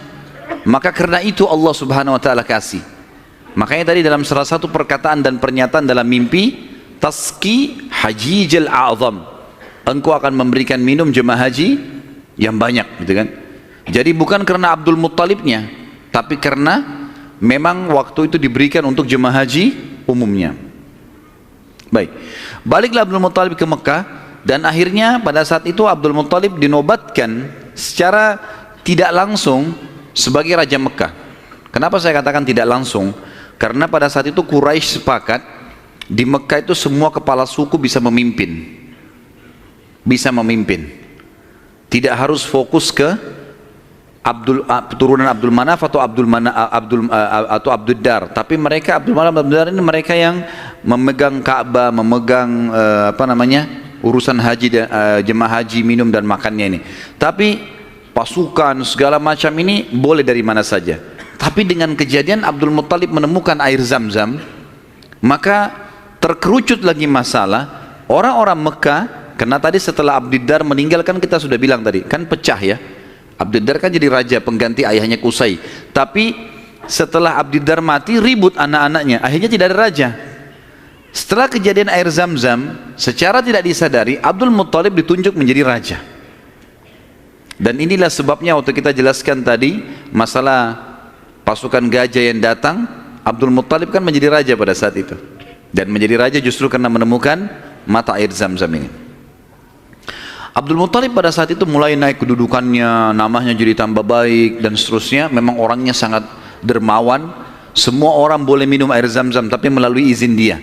Maka karena itu Allah subhanahu wa ta'ala kasih. Makanya tadi dalam salah satu perkataan dan pernyataan dalam mimpi, Taski hajijal a'zam, engkau akan memberikan minum jemaah haji yang banyak, gitu kan. Jadi bukan karena Abdul Muttalibnya, tapi karena memang waktu itu diberikan untuk jemaah haji umumnya. Baik, baliklah Abdul Muttalib ke Mekah, dan akhirnya pada saat itu Abdul Muttalib dinobatkan secara tidak langsung sebagai Raja Mekah. Kenapa saya katakan tidak langsung? Karena pada saat itu Quraisy sepakat di Mekah itu semua kepala suku bisa memimpin. Bisa memimpin. Tidak harus fokus ke turunan Abdul Manaf atau Abdul Dar, tapi mereka Abdul Manaf Abdul Dar ini mereka yang memegang Ka'bah, memegang urusan haji dan jemaah haji, minum dan makannya ini. Tapi pasukan segala macam ini boleh dari mana saja. Tapi dengan kejadian Abdul Muttalib menemukan air Zam-Zam, maka terkerucut lagi masalah orang-orang Mekah. Karena tadi setelah Abdul Dar meninggal, kan kita sudah bilang tadi, kan pecah ya. Abdul Dar kan jadi raja pengganti ayahnya Qusay. Tapi setelah Abdul Dar mati, ribut anak-anaknya, akhirnya tidak ada raja. Setelah kejadian air Zam-Zam, secara tidak disadari Abdul Muttalib ditunjuk menjadi raja. Dan inilah sebabnya waktu kita jelaskan tadi masalah pasukan gajah yang datang, Abdul Muttalib kan menjadi raja pada saat itu. Dan menjadi raja justru karena menemukan mata air Zam-Zam ini. Abdul Muttalib pada saat itu mulai naik kedudukannya, namanya jadi tambah baik dan seterusnya. Memang orangnya sangat dermawan. Semua orang boleh minum air Zam-Zam tapi melalui izin dia.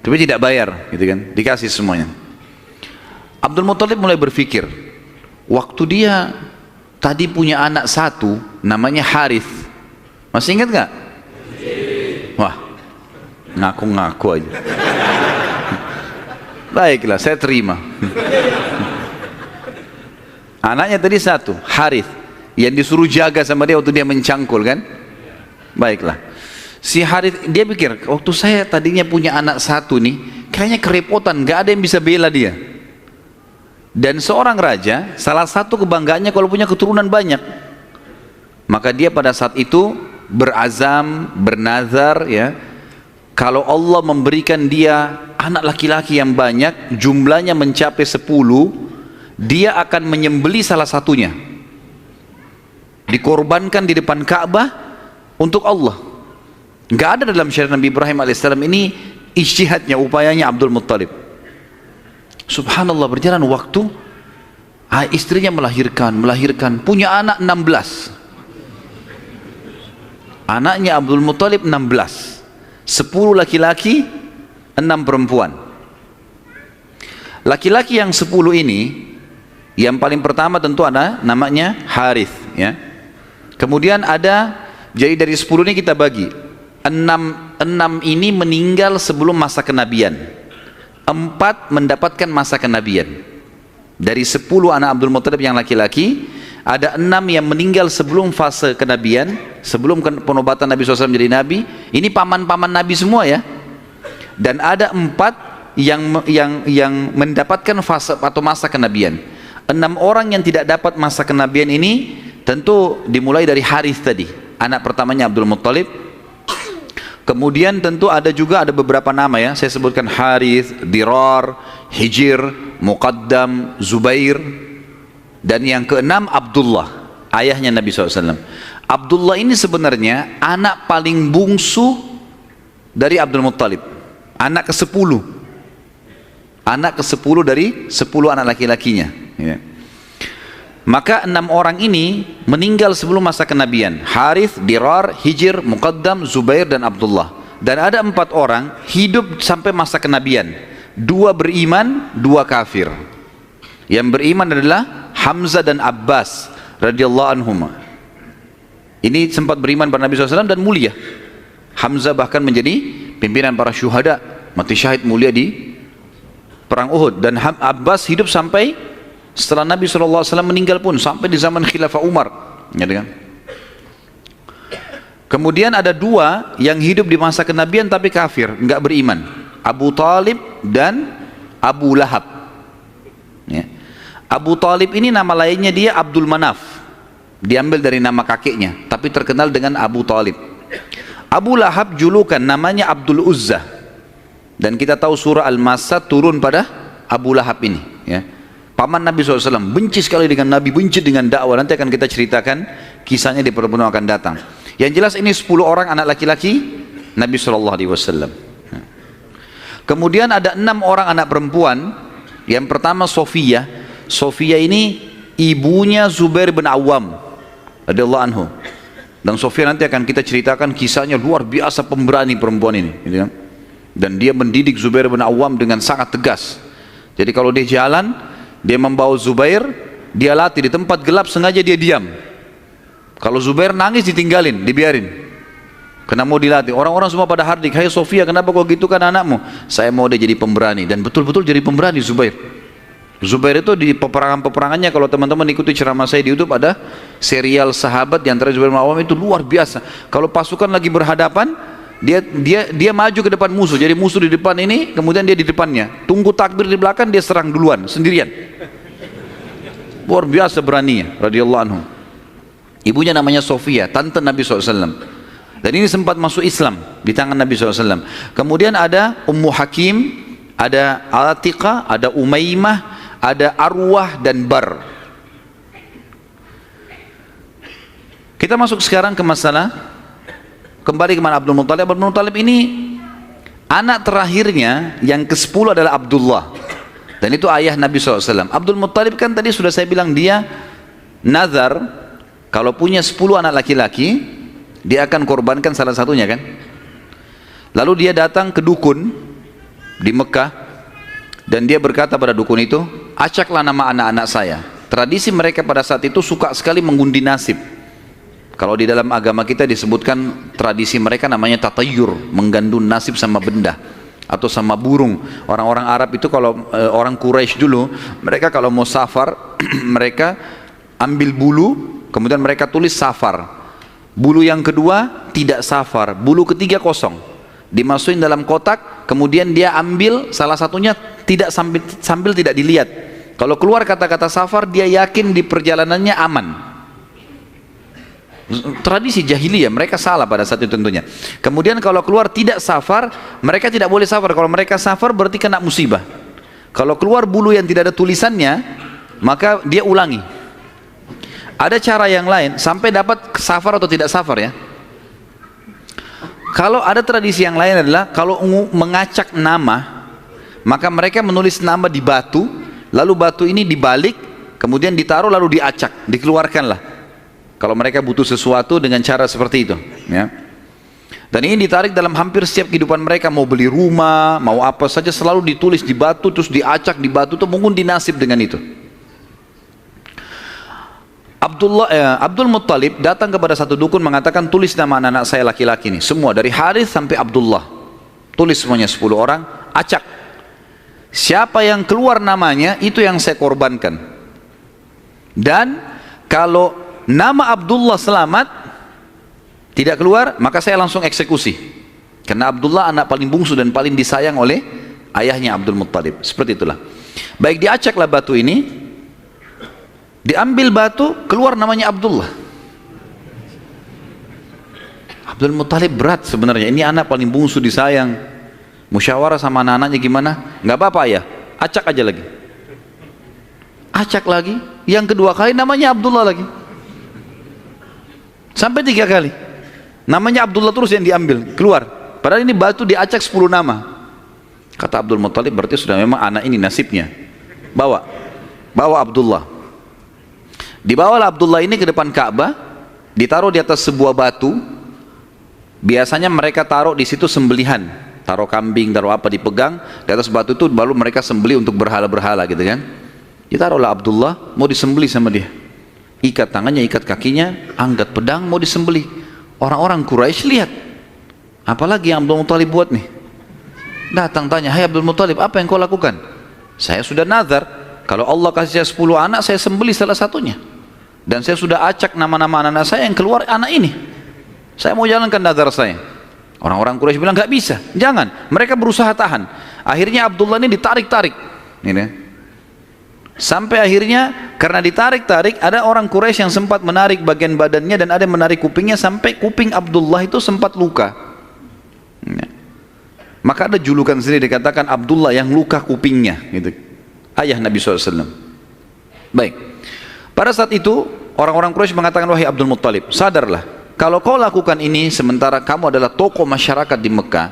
Tapi tidak bayar, gitu kan? Dikasih semuanya. Abdul Muttalib mulai berpikir, waktu dia tadi punya anak satu, namanya Harith. Masih ingat nggak? Wah, ngaku-ngaku aja. Baiklah, saya terima. Anaknya tadi satu, Harith, yang disuruh jaga sama dia waktu dia mencangkul kan. Baiklah, si Harith dia pikir, waktu saya tadinya punya anak satu nih, kayaknya kerepotan, gak ada yang bisa bela dia. Dan seorang raja, salah satu kebanggaannya kalau punya keturunan banyak. Maka dia pada saat itu berazam, bernazar ya, kalau Allah memberikan dia anak laki-laki yang banyak, jumlahnya mencapai 10, dia akan menyembeli salah satunya, dikorbankan di depan Ka'bah untuk Allah. Nggak ada dalam syariat Nabi Ibrahim alaihissalam. Ini ijtihadnya, upayanya Abdul Muttalib. Subhanallah, berjalan waktu, istrinya melahirkan, punya anak 16. Anaknya Abdul Muttalib 16, 10 laki-laki, 6 perempuan. Laki-laki yang 10 ini, yang paling pertama tentu ada namanya Harith ya. Kemudian ada, jadi dari 10 ini kita bagi 6 ini meninggal sebelum masa kenabian, 4 mendapatkan masa kenabian. Dari 10 anak Abdul Muttalib yang laki-laki, ada 6 yang meninggal sebelum fase kenabian, sebelum penobatan Nabi SAW menjadi Nabi. Ini paman-paman Nabi semua ya. Dan ada 4 yang mendapatkan fase atau masa kenabian. 6 orang yang tidak dapat masa kenabian ini tentu dimulai dari Harith tadi, anak pertamanya Abdul Muttalib. Kemudian tentu ada beberapa nama ya, saya sebutkan Harith, Dirar, Hijir, Muqaddam, Zubair. Dan yang keenam Abdullah, ayahnya Nabi SAW. Abdullah ini sebenarnya anak paling bungsu dari Abdul Muttalib, anak ke-10. Anak ke-10 dari 10 anak laki-lakinya ya. Maka 6 orang ini meninggal sebelum masa kenabian: Harith, Dirar, Hijir, Muqaddam, Zubair dan Abdullah. Dan ada 4 orang hidup sampai masa kenabian, 2 beriman, 2 kafir. Yang beriman adalah Hamzah dan Abbas radhiyallahu anhum. Ini sempat beriman pada Nabi SAW dan mulia. Hamzah bahkan menjadi pimpinan para syuhada, mati syahid mulia di perang Uhud. Dan Abbas hidup sampai setelah Nabi SAW meninggal pun, sampai di zaman Khilafah Umar. Ya, kan? Kemudian ada dua yang hidup di masa kenabian tapi kafir, enggak beriman. Abu Talib dan Abu Lahab. Ya. Abu Talib ini nama lainnya dia Abdul Manaf, diambil dari nama kakeknya, tapi terkenal dengan Abu Talib. Abu Lahab julukan namanya Abdul Uzza, dan kita tahu surah Al-Masad turun pada Abu Lahab ini. Ya. Paman Nabi SAW, benci sekali dengan Nabi, benci dengan dakwah. Nanti akan kita ceritakan kisahnya di pertemuan akan datang. Yang jelas ini 10 orang anak laki-laki Nabi SAW. Kemudian ada 6 orang anak perempuan. Yang pertama Sofiyah. Sofiyah ini ibunya Zubair bin Awam radhiyallahu anhu. Dan Sofiyah nanti akan kita ceritakan kisahnya, luar biasa pemberani perempuan ini, gitu kan? Dan dia mendidik Zubair bin Awam dengan sangat tegas. Jadi kalau dia jalan, dia membawa Zubair, dia latih di tempat gelap, sengaja dia diam. Kalau Zubair nangis ditinggalin, dibiarin, karena mau dilatih. Orang-orang semua pada hardik, hai Sofiyah, kenapa kau gitu kan anakmu? Saya mau dia jadi pemberani. Dan betul-betul jadi pemberani Zubair. Zubair itu di peperangan-peperangannya, kalau teman-teman ikuti ceramah saya di YouTube, ada serial sahabat di antara Zubair bin Awam itu luar biasa. Kalau pasukan lagi berhadapan, dia maju ke depan musuh. Jadi musuh di depan ini, kemudian dia di depannya. Tunggu takbir di belakang, dia serang duluan sendirian. Luar biasa beraninya, radhiyallahu anhu. Ibunya namanya Sofiyah, tante Nabi SAW. Dan ini sempat masuk Islam di tangan Nabi SAW. Kemudian ada Ummu Hakim, ada Atiqah, ada Umaymah, ada Arwah dan Bar. Kita masuk sekarang ke masalah, kembali ke mana Abdul Muttalib. Abdul Muttalib ini anak terakhirnya yang ke-10 adalah Abdullah. Dan itu ayah Nabi SAW. Abdul Muttalib kan tadi sudah saya bilang dia nazar, kalau punya 10 anak laki-laki, dia akan korbankan salah satunya kan. Lalu dia datang ke dukun di Mekah, dan dia berkata pada dukun itu, acaklah nama anak-anak saya. Tradisi mereka pada saat itu suka sekali mengundi nasib. Kalau di dalam agama kita disebutkan tradisi mereka namanya tatayur, menggandun nasib sama benda atau sama burung. Orang-orang Arab itu kalau orang Quraisy dulu, mereka kalau mau safar mereka ambil bulu, kemudian mereka tulis safar. Bulu yang kedua tidak safar, bulu ketiga kosong, dimasukin dalam kotak, kemudian dia ambil salah satunya tidak sambil tidak dilihat. Kalau keluar kata-kata safar, dia yakin di perjalanannya aman. Tradisi jahiliyah, mereka salah pada saat itu tentunya. Kemudian kalau keluar tidak safar, mereka tidak boleh safar. Kalau mereka safar berarti kena musibah. Kalau keluar bulu yang tidak ada tulisannya, maka dia ulangi. Ada cara yang lain sampai dapat safar atau tidak safar ya. Kalau ada tradisi yang lain adalah kalau mengacak nama, maka mereka menulis nama di batu, lalu batu ini dibalik, kemudian ditaruh lalu diacak, dikeluarkanlah. Kalau mereka butuh sesuatu dengan cara seperti itu, ya. Dan ini ditarik dalam hampir setiap kehidupan mereka, mau beli rumah, mau apa saja selalu ditulis di batu, terus diacak di batu, itu mengundi nasib dengan itu. Abdul Muttalib datang kepada satu dukun mengatakan, tulis nama anak-anak saya laki-laki ini semua, dari Harith sampai Abdullah, tulis semuanya 10 orang, acak. Siapa yang keluar namanya, itu yang saya korbankan. Dan kalau nama Abdullah selamat, tidak keluar, maka saya langsung eksekusi. Karena Abdullah anak paling bungsu dan paling disayang oleh ayahnya Abdul Muttalib. Seperti itulah. Baik, diacaklah batu ini, diambil batu, keluar namanya Abdullah. Abdul Muttalib berat sebenarnya, ini anak paling bungsu disayang. Musyawarah sama anak-anaknya gimana? Nggak apa-apa ya, acak aja lagi. Acak lagi, yang kedua kali namanya Abdullah lagi. Sampai 3 kali. Namanya Abdullah terus yang diambil, keluar. Padahal ini batu diacak 10 nama. Kata Abdul Muttalib, berarti sudah memang anak ini nasibnya. Bawa Abdullah. Dibawalah Abdullah ini ke depan Ka'bah, ditaruh di atas sebuah batu. Biasanya mereka taruh di situ sembelihan, taruh kambing, taruh apa, dipegang di atas batu itu, baru mereka sembelih untuk berhala-berhala gitu kan. Ditaruhlah Abdullah, mau disembelih sama dia. Ikat tangannya, ikat kakinya, angkat pedang, mau disembelih. Orang-orang Quraisy lihat, apalagi yang Abdul Muttalib buat nih. Datang tanya, hai Abdul Muttalib, apa yang kau lakukan? Saya sudah nazar, kalau Allah kasih saya 10 anak, saya sembelih salah satunya. Dan saya sudah acak nama-nama anak saya yang keluar anak ini. Saya mau jalankan nazar saya. Orang-orang Quraisy bilang, gak bisa, jangan. Mereka berusaha tahan. Akhirnya Abdullah ini ditarik-tarik. Ini. Sampai akhirnya karena ditarik-tarik, ada orang Quraisy yang sempat menarik bagian badannya dan ada yang menarik kupingnya sampai kuping Abdullah itu sempat luka. Maka ada julukan sendiri dikatakan Abdullah yang luka kupingnya, gitu. Ayah Nabi SAW. Baik. Pada saat itu orang-orang Quraisy mengatakan, wahai Abdul Muttalib, sadarlah, kalau kau lakukan ini sementara kamu adalah tokoh masyarakat di Mekah,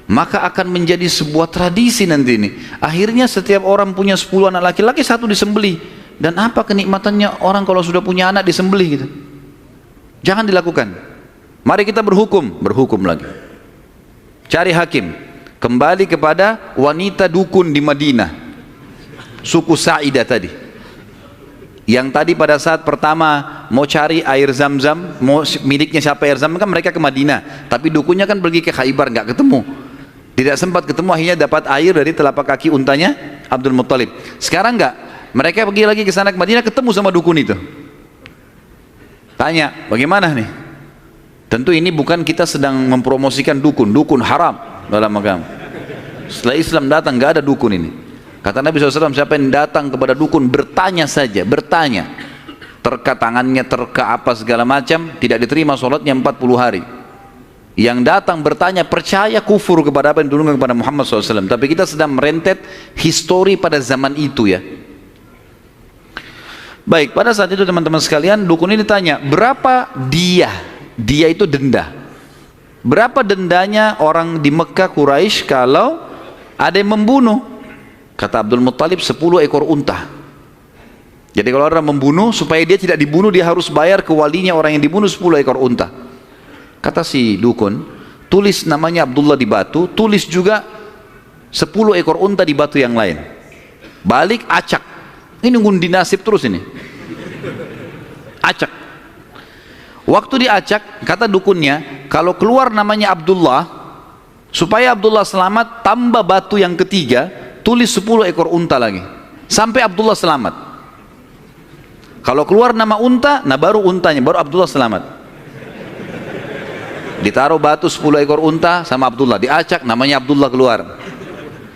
maka akan menjadi sebuah tradisi nanti ini. Akhirnya setiap orang punya 10 anak laki-laki, 1 disembelih. Dan apa kenikmatannya orang kalau sudah punya anak disembelih gitu? Jangan dilakukan. Mari kita berhukum lagi. Cari hakim. Kembali kepada wanita dukun di Madinah, suku Sa'idah tadi. Yang tadi pada saat pertama mau cari air Zam-Zam, mau miliknya siapa air Zam-Zam, kan mereka ke Madinah. Tapi dukunnya kan pergi ke Khaybar, nggak ketemu. Tidak sempat ketemu, akhirnya dapat air dari telapak kaki untanya Abdul Muttalib. Sekarang enggak, mereka pergi lagi ke sana ke Madinah, ketemu sama dukun itu. Tanya, bagaimana nih? Tentu ini bukan kita sedang mempromosikan dukun, dukun haram dalam agama. Setelah Islam datang, enggak ada dukun ini. Kata Nabi SAW, siapa yang datang kepada dukun, bertanya saja, bertanya. Terka tangannya, terka apa segala macam, tidak diterima sholatnya 40 hari. Yang datang bertanya, percaya, kufur kepada apa yang diturunkan kepada Muhammad SAW. Tapi kita sedang merentet histori pada zaman itu ya. Baik, pada saat itu teman-teman sekalian, dukun ini tanya, berapa dia? Dia itu denda. Berapa dendanya orang di Mekah Quraisy kalau ada yang membunuh? Kata Abdul Muttalib, 10 ekor unta. Jadi kalau orang membunuh, supaya dia tidak dibunuh, dia harus bayar ke walinya orang yang dibunuh 10 ekor unta. Kata si dukun, tulis namanya Abdullah di batu, tulis juga 10 ekor unta di batu yang lain. Balik, acak. Ini ngundi nasib terus ini. Acak. Waktu diacak, kata dukunnya, kalau keluar namanya Abdullah, supaya Abdullah selamat, tambah batu yang ketiga, tulis 10 ekor unta lagi. Sampai Abdullah selamat. Kalau keluar nama unta, nah baru untanya, baru Abdullah selamat. Ditaruh batu 10 ekor unta sama Abdullah, diacak namanya Abdullah keluar.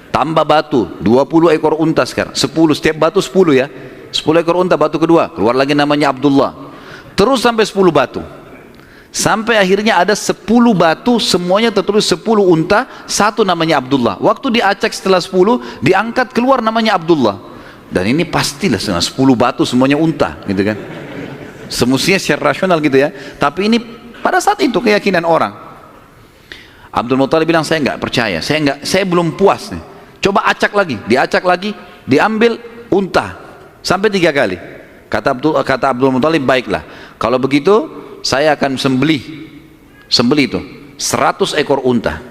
Tambah batu 20 ekor unta sekarang, 10, setiap batu 10 ya. 10 ekor unta batu kedua, keluar lagi namanya Abdullah. Terus sampai 10 batu. Sampai akhirnya ada 10 batu, semuanya tertulis 10 unta, 1 namanya Abdullah. Waktu diacak setelah 10, diangkat keluar namanya Abdullah. Dan ini pastilah 10 batu semuanya unta, gitu kan. Semestinya secara rasional gitu ya. Tapi ini pada saat itu keyakinan orang. Abdul Muttalib bilang, saya enggak percaya, saya belum puas nih. Coba acak lagi, diacak lagi, diambil unta sampai 3 kali. Kata Abdul Muttalib, baiklah. Kalau begitu saya akan sembelih itu 100 ekor unta.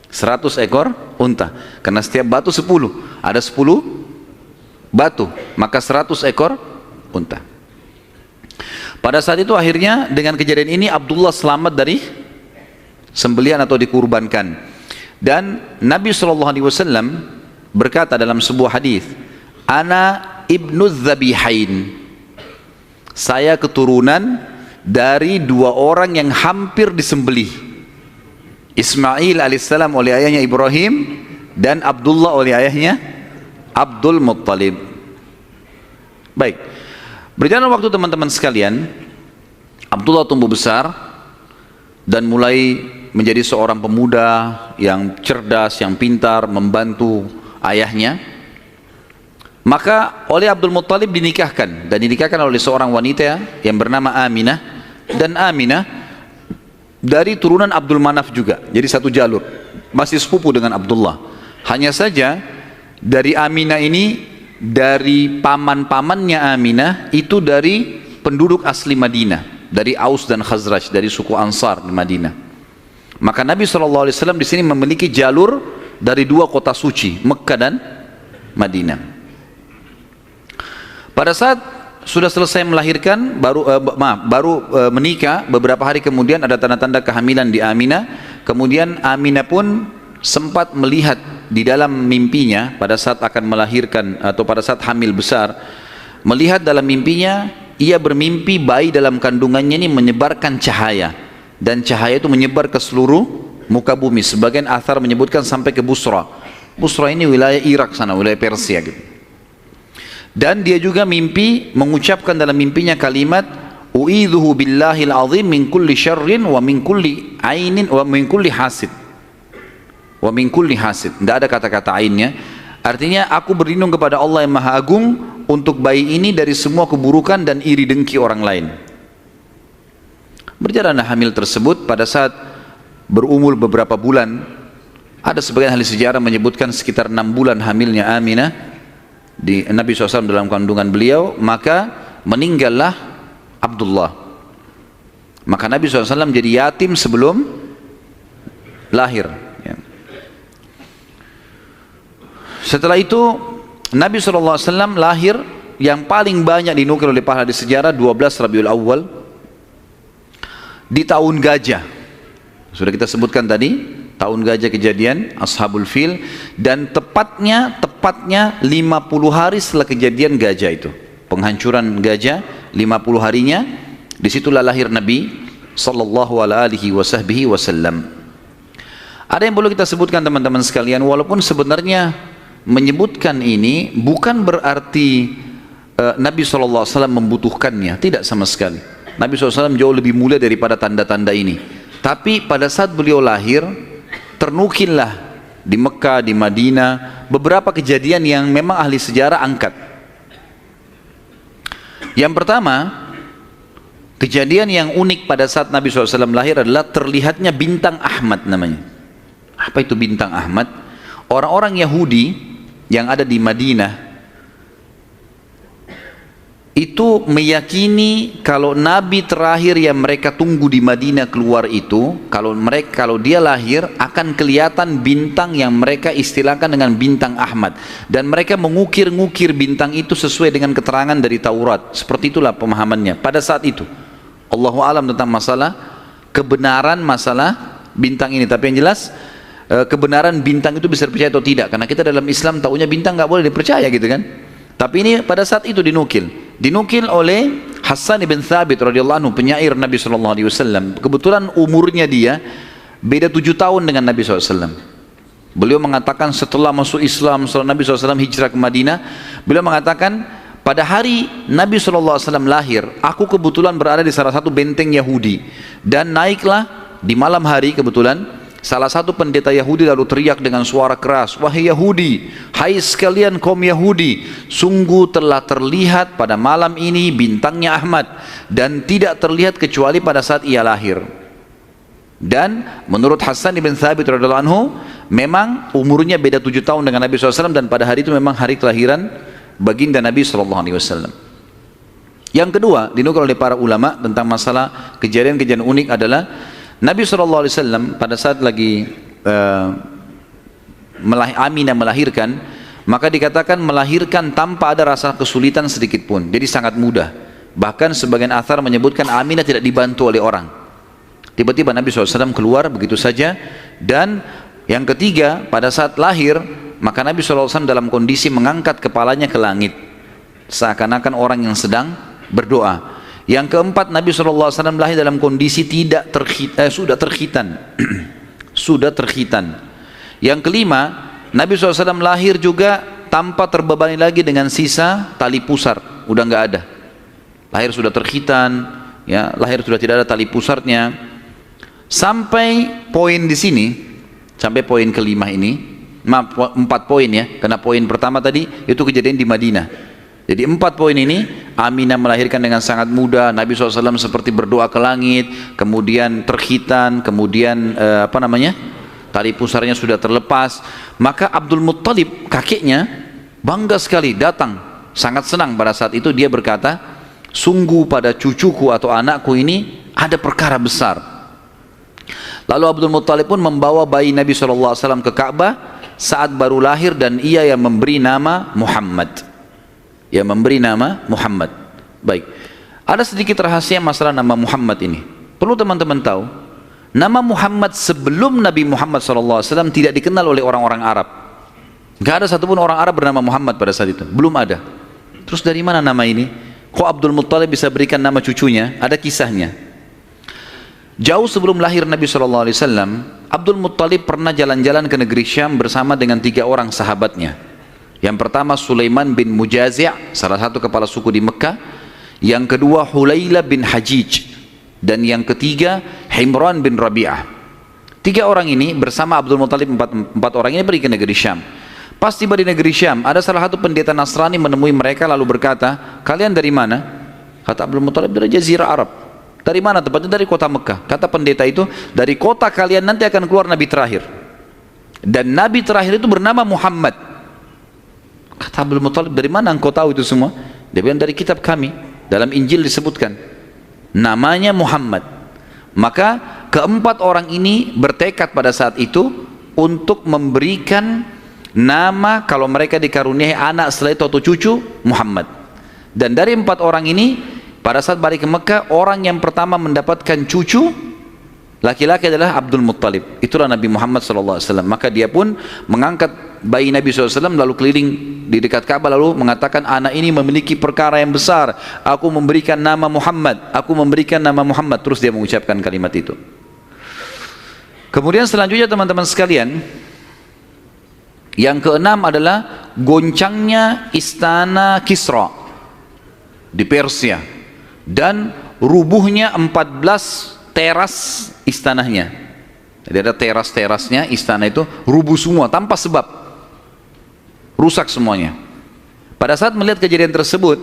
100 ekor unta. Karena setiap batu 10, ada 10 batu, maka 100 ekor unta. Pada saat itu akhirnya dengan kejadian ini Abdullah selamat dari sembelihan atau dikurbankan. Dan Nabi SAW berkata dalam sebuah hadis, Ana ibnu Zabihain, saya keturunan dari 2 orang yang hampir disembelih. Ismail alaihissalam oleh ayahnya Ibrahim, dan Abdullah oleh ayahnya Abdul Muttalib. Baik. Berjalan waktu teman-teman sekalian, Abdullah tumbuh besar dan mulai menjadi seorang pemuda yang cerdas, yang pintar, membantu ayahnya. Maka oleh Abdul Muttalib dinikahkan, dan dinikahkan oleh seorang wanita yang bernama Aminah. Dan Aminah dari turunan Abdul Manaf juga, jadi satu jalur, masih sepupu dengan Abdullah. Hanya saja dari Aminah ini, dari paman-pamannya Aminah itu dari penduduk asli Madinah, dari Aus dan Khazraj, dari suku Ansar di Madinah. Maka Nabi SAW di sini memiliki jalur dari 2 kota suci, Mekkah dan Madinah. Pada saat sudah selesai melahirkan, baru menikah, beberapa hari kemudian ada tanda-tanda kehamilan di Aminah. Kemudian Aminah pun sempat melihat di dalam mimpinya pada saat akan melahirkan atau pada saat hamil besar, melihat dalam mimpinya ia bermimpi bayi dalam kandungannya ini menyebarkan cahaya, dan cahaya itu menyebar ke seluruh muka bumi. Sebagian athar menyebutkan sampai ke Busra. Busra ini wilayah Irak sana, wilayah Persia gitu. Dan dia juga mimpi mengucapkan dalam mimpinya kalimat u'idzuhu billahil azim min kulli syarrin wa min kulli ainin wa min kulli hasid. Wa min kulli hasid. Tidak ada kata-kata ainnya. Artinya aku berlindung kepada Allah yang Maha Agung untuk bayi ini dari semua keburukan dan iri dengki orang lain. Berjalanlah hamil tersebut. Pada saat berumur beberapa bulan, ada sebagian ahli sejarah menyebutkan sekitar 6 bulan hamilnya Aminah di Nabi SAW dalam kandungan beliau, maka meninggallah Abdullah. Maka Nabi SAW jadi yatim sebelum lahir. Setelah itu Nabi SAW lahir, yang paling banyak dinukil oleh para ahli sejarah 12 Rabiul Awal di tahun gajah. Sudah kita sebutkan tadi, tahun gajah kejadian Ashabul Fil, dan tepatnya 50 hari setelah kejadian gajah itu, penghancuran gajah, 50 harinya, disitulah lahir Nabi sallallahu alaihi wasallam. Ada yang perlu kita sebutkan teman-teman sekalian, walaupun sebenarnya menyebutkan ini bukan berarti Nabi SAW membutuhkannya, tidak sama sekali. Nabi SAW jauh lebih mulia daripada tanda-tanda ini. Tapi pada saat beliau lahir, ternukillah di Mekah, di Madinah, beberapa kejadian yang memang ahli sejarah angkat. Yang pertama, kejadian yang unik pada saat Nabi SAW lahir adalah terlihatnya bintang Ahmad namanya. Apa itu bintang Ahmad? Orang-orang Yahudi yang ada di Madinah itu meyakini kalau Nabi terakhir yang mereka tunggu di Madinah keluar itu, kalau dia lahir akan kelihatan bintang yang mereka istilahkan dengan bintang Ahmad, dan mereka mengukir-ngukir bintang itu sesuai dengan keterangan dari Taurat. Seperti itulah pemahamannya pada saat itu. Allahu a'lam tentang masalah kebenaran masalah bintang ini, tapi yang jelas kebenaran bintang itu bisa dipercaya atau tidak, karena kita dalam Islam taunya bintang nggak boleh dipercaya gitu kan. Tapi ini pada saat itu dinukil oleh Hassan ibn Thabit radhiyallahu anhu, penyair Nabi SAW. Kebetulan umurnya dia beda 7 tahun dengan Nabi SAW. Beliau mengatakan setelah masuk Islam, setelah Nabi SAW hijrah ke Madinah, beliau mengatakan pada hari Nabi SAW lahir, aku kebetulan berada di salah satu benteng Yahudi, dan naiklah di malam hari kebetulan salah satu pendeta Yahudi lalu teriak dengan suara keras, wahai Yahudi, hai sekalian kaum Yahudi, sungguh telah terlihat pada malam ini bintangnya Ahmad, dan tidak terlihat kecuali pada saat ia lahir. Dan menurut Hassan ibn Thabit radhiyallahu anhu, memang umurnya beda 7 tahun dengan Nabi SAW, dan pada hari itu memang hari kelahiran baginda Nabi SAW. Yang kedua dinukil oleh para ulama tentang masalah kejadian-kejadian unik adalah Nabi SAW pada saat lagi Aminah melahirkan, maka dikatakan melahirkan tanpa ada rasa kesulitan sedikit pun, jadi sangat mudah. Bahkan sebagian athar menyebutkan Aminah tidak dibantu oleh orang. Tiba-tiba Nabi SAW keluar begitu saja. Dan yang ketiga, pada saat lahir, maka Nabi SAW dalam kondisi mengangkat kepalanya ke langit, seakan-akan orang yang sedang berdoa. Yang keempat, Nabi SAW lahir dalam kondisi sudah terkhitan. Sudah terkhitan. Yang kelima, Nabi SAW lahir juga tanpa terbebani lagi dengan sisa tali pusar, udah nggak ada. Lahir sudah terkhitan, ya, lahir sudah tidak ada tali pusarnya. Sampai poin di sini, sampai poin kelima ini, 4 poin ya, karena poin pertama tadi itu kejadian di Madinah. Jadi 4 poin ini, Aminah melahirkan dengan sangat mudah, Nabi SAW seperti berdoa ke langit, kemudian terkhitan, kemudian tali pusarnya sudah terlepas. Maka Abdul Muttalib, kakeknya, bangga sekali datang, sangat senang pada saat itu. Dia berkata, sungguh pada cucuku atau anakku ini ada perkara besar. Lalu Abdul Muttalib pun membawa bayi Nabi SAW ke Ka'bah saat baru lahir, dan ia yang memberi nama Muhammad. yang memberi nama Muhammad. Baik, ada sedikit rahasia masalah nama Muhammad ini. Perlu teman-teman tahu, nama Muhammad sebelum Nabi Muhammad SAW tidak dikenal oleh orang-orang Arab. Gak ada satupun orang Arab bernama Muhammad pada saat itu, belum ada. Terus dari mana nama ini? Kok Abdul Muttalib bisa berikan nama cucunya? Ada kisahnya. Jauh sebelum lahir Nabi SAW, Abdul Muttalib pernah jalan-jalan ke negeri Syam bersama dengan 3 orang sahabatnya. Yang pertama Sulaiman bin Mujazi', salah satu kepala suku di Mekah. Yang kedua Hulayla bin Hajij. Dan yang ketiga Himran bin Rabi'ah. 3 orang ini bersama Abdul Muttalib, 4 orang ini pergi ke negeri Syam. Pas tiba di negeri Syam, ada salah satu pendeta Nasrani menemui mereka lalu berkata, kalian dari mana? Kata Abdul Muttalib, dari Jazirah Arab. Dari mana? Tepatnya dari kota Mekah. Kata pendeta itu, dari kota kalian nanti akan keluar Nabi terakhir. Dan Nabi terakhir itu bernama Muhammad. Kata Abdul Muttalib, dari mana engkau tahu itu semua? Dia bilang, dari kitab kami. Dalam Injil disebutkan namanya Muhammad. Maka keempat orang ini bertekad pada saat itu untuk memberikan nama kalau mereka dikaruniai anak setelah itu atau cucu, Muhammad. Dan dari 4 orang ini pada saat balik ke Mekah, orang yang pertama mendapatkan cucu laki-laki adalah Abdul Muttalib. Itulah Nabi Muhammad SAW. Maka dia pun mengangkat bayi Nabi SAW lalu keliling di dekat Ka'bah lalu mengatakan, anak ini memiliki perkara yang besar, aku memberikan nama Muhammad, aku memberikan nama Muhammad. Terus dia mengucapkan kalimat itu. Kemudian selanjutnya teman-teman sekalian, yang keenam adalah goncangnya istana Kisra di Persia dan rubuhnya 14 teras istananya. Jadi ada teras-terasnya istana itu rubuh semua tanpa sebab, rusak semuanya. Pada saat melihat kejadian tersebut,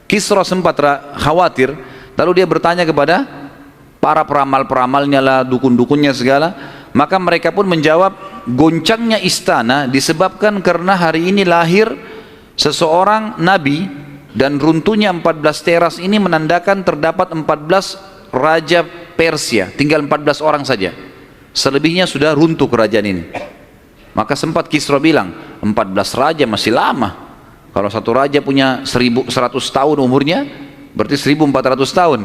Kisra sempat khawatir, lalu dia bertanya kepada para peramal-peramalnya lah, dukun-dukunnya segala. Maka mereka pun menjawab, goncangnya istana disebabkan karena hari ini lahir seseorang nabi, dan runtuhnya 14 teras ini menandakan terdapat 14 raja Persia, tinggal 14 orang saja, selebihnya sudah runtuh kerajaan ini. Maka sempat Kisra bilang, 14 raja masih lama, kalau satu raja punya 1100 tahun umurnya, berarti 1400 tahun.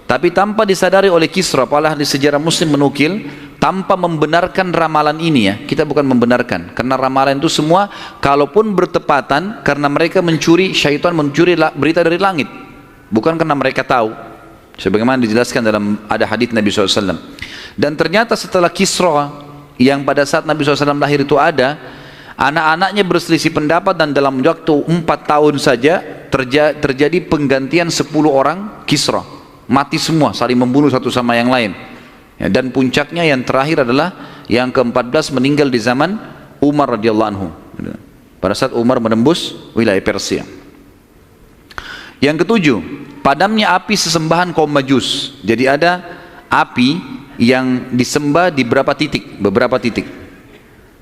Tapi tanpa disadari oleh Kisra, para ahli sejarah muslim menukil, tanpa membenarkan ramalan ini ya, kita bukan membenarkan, karena ramalan itu semua kalaupun bertepatan karena mereka mencuri, syaitan mencuri berita dari langit, bukan karena mereka tahu, sebagaimana dijelaskan dalam ada hadits Nabi SAW. Dan ternyata setelah Kisra yang pada saat Nabi SAW lahir itu ada, anak-anaknya berselisih pendapat, dan dalam waktu 4 tahun saja terjadi penggantian 10 orang Kisra, mati semua, saling membunuh satu sama yang lain. Ya, dan puncaknya yang terakhir adalah yang ke-14 meninggal di zaman Umar radhiyallahu anhu, pada saat Umar menembus wilayah Persia. Yang ketujuh, padamnya api sesembahan kaum Majus. Jadi ada api yang disembah di beberapa titik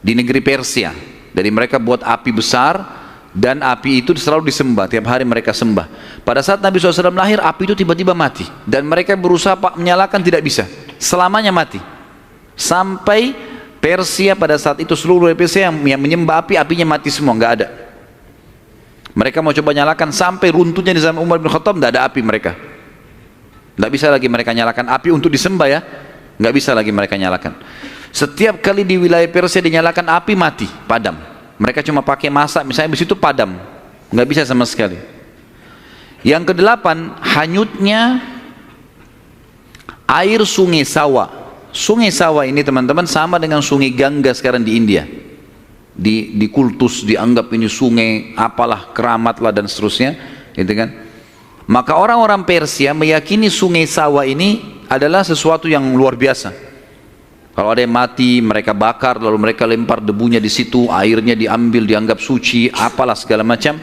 di negeri Persia. Jadi mereka buat api besar, dan api itu selalu disembah, tiap hari mereka sembah. Pada saat Nabi SAW lahir, api itu tiba-tiba mati, dan mereka berusaha menyalakan, tidak bisa, selamanya mati. Sampai Persia pada saat itu, seluruh Persia yang menyembah api, apinya mati semua, nggak ada. Mereka mau coba nyalakan, sampai runtuhnya di zaman Umar bin Khattab, nggak ada api mereka. Nggak bisa lagi mereka nyalakan api untuk disembah ya, nggak bisa lagi mereka nyalakan. Setiap kali di wilayah Persia dinyalakan api, mati, padam. Mereka cuma pakai masak, misalnya di situ padam, nggak bisa sama sekali. Yang ke-8, hanyutnya air sungai Sawa. Sungai Sawa ini teman-teman sama dengan sungai Gangga sekarang di India. Di kultus dianggap ini sungai apalah, keramat lah dan seterusnya, gitu kan. Maka orang-orang Persia meyakini sungai Sawa ini adalah sesuatu yang luar biasa. Kalau ada yang mati, mereka bakar, lalu mereka lempar debunya di situ, airnya diambil, dianggap suci, apalah segala macam.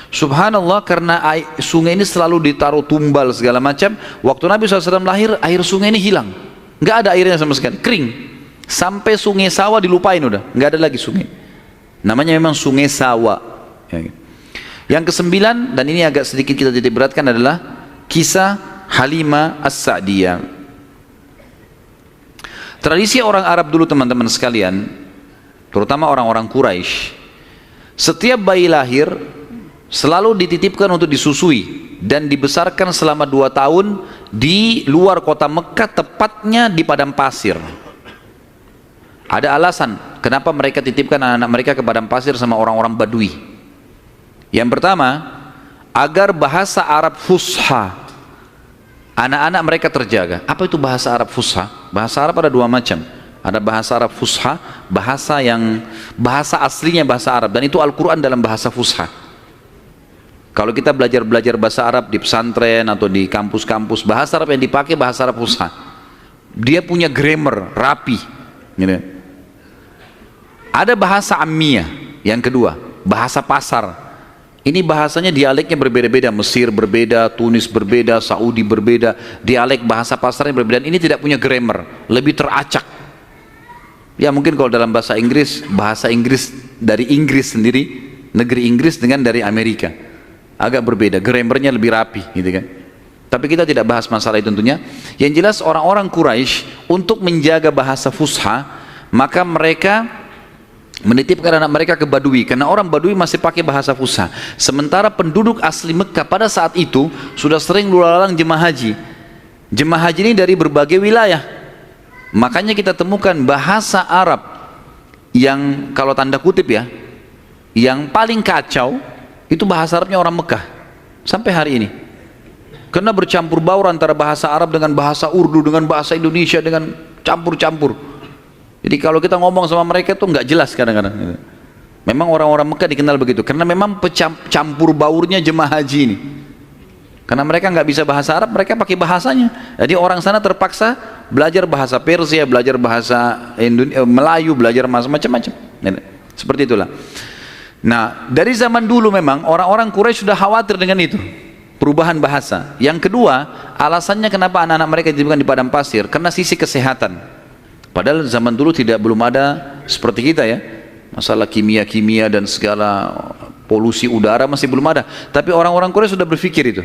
Subhanallah, karena sungai ini selalu ditaruh tumbal segala macam. Waktu Nabi SAW lahir, air sungai ini hilang, nggak ada airnya sama sekali, kering. Sampai sungai Sawa dilupain udah, nggak ada lagi sungai. Namanya memang sungai Sawa. Yang ke-9, dan ini agak sedikit kita titik beratkan, adalah kisah Halimah As-Sa'diyah. Tradisi orang Arab dulu teman-teman sekalian, terutama orang-orang Quraisy, setiap bayi lahir selalu dititipkan untuk disusui dan dibesarkan selama 2 tahun di luar kota Mekah, tepatnya di padang pasir. Ada alasan kenapa mereka titipkan anak-anak mereka ke padang pasir sama orang-orang Badui. Yang pertama, agar bahasa Arab fusha anak-anak mereka terjaga. Apa itu bahasa Arab fusha? Bahasa Arab ada 2 macam. Ada bahasa Arab fusha, bahasa aslinya bahasa Arab, dan itu Al-Quran dalam bahasa fusha. Kalau kita belajar bahasa Arab di pesantren atau di kampus-kampus, bahasa Arab yang dipakai bahasa Arab fusha. Dia punya grammar rapi, gitu. Ada bahasa ammiyah, yang kedua, bahasa pasar. Ini bahasanya dialeknya berbeda-beda, Mesir berbeda, Tunis berbeda, Saudi berbeda, dialek bahasa pasarnya berbeda. Ini tidak punya grammar, lebih teracak. Ya mungkin kalau dalam bahasa Inggris dari Inggris sendiri, negeri Inggris dengan dari Amerika, agak berbeda, grammarnya lebih rapi, gitu kan. Tapi kita tidak bahas masalah itu tentunya. Yang jelas orang-orang Quraisy untuk menjaga bahasa fusha, maka mereka menitipkan anak mereka ke Badui, karena orang Badui masih pakai bahasa fusha. Sementara penduduk asli Mekah pada saat itu sudah sering lalang jemaah haji. Jemaah haji ini dari berbagai wilayah. Makanya kita temukan bahasa Arab yang kalau tanda kutip ya, yang paling kacau itu bahasa Arabnya orang Mekah sampai hari ini. Karena bercampur baur antara bahasa Arab dengan bahasa Urdu dengan bahasa Indonesia, dengan campur-campur. Jadi kalau kita ngomong sama mereka tuh nggak jelas kadang-kadang. Memang orang-orang Mekah dikenal begitu, karena memang campur baurnya jemaah haji ini. Karena mereka nggak bisa bahasa Arab, mereka pakai bahasanya. Jadi orang sana terpaksa belajar bahasa Persia, belajar bahasa Melayu, belajar macam-macam. Seperti itulah. Nah, dari zaman dulu memang orang-orang Quraisy sudah khawatir dengan itu, perubahan bahasa. Yang kedua, alasannya kenapa anak-anak mereka dititipkan di padang pasir, karena sisi kesehatan. Padahal zaman dulu belum ada seperti kita ya, masalah kimia-kimia dan segala polusi udara masih belum ada. Tapi orang-orang Quraisy sudah berpikir itu.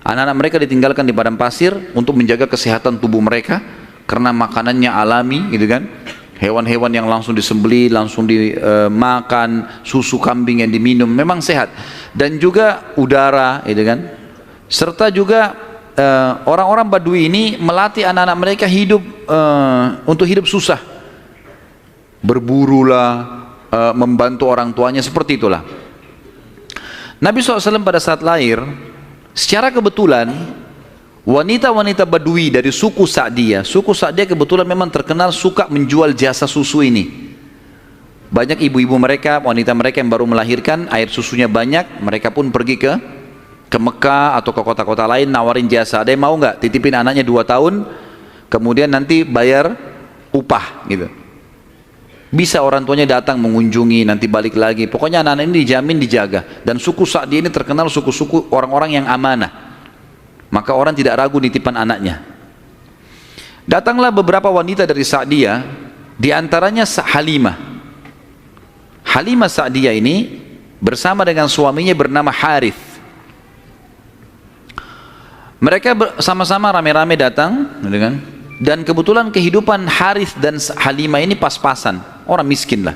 Anak-anak mereka ditinggalkan di padang pasir untuk menjaga kesehatan tubuh mereka, karena makanannya alami, gitu kan. Hewan-hewan yang langsung disembelih, langsung dimakan, susu kambing yang diminum, memang sehat. Dan juga udara, gitu kan. Serta juga orang-orang Badui ini melatih anak-anak mereka hidup untuk hidup susah, berburulah, membantu orang tuanya, seperti itulah. Nabi SAW pada saat lahir, secara kebetulan wanita-wanita Badui dari suku Sa'diyah kebetulan memang terkenal suka menjual jasa susu ini. Banyak ibu-ibu mereka, wanita mereka yang baru melahirkan, air susunya banyak, mereka pun pergi ke Mekah atau ke kota-kota lain nawarin jasa. Ada yang mau nggak titipin anaknya 2 tahun, kemudian nanti bayar upah gitu. Bisa orang tuanya datang mengunjungi, nanti balik lagi. Pokoknya anak-anak ini dijamin dijaga. Dan suku Sa'di ini terkenal suku-suku orang-orang yang amanah. Maka orang tidak ragu nitipan anaknya. Datanglah beberapa wanita dari Sa'diyah, di antaranya Halimah. Halimah Sa'diyah ini bersama dengan suaminya bernama Harith. Mereka sama-sama rame-rame datang, dan kebetulan kehidupan Harith dan Halimah ini pas-pasan, orang miskin lah.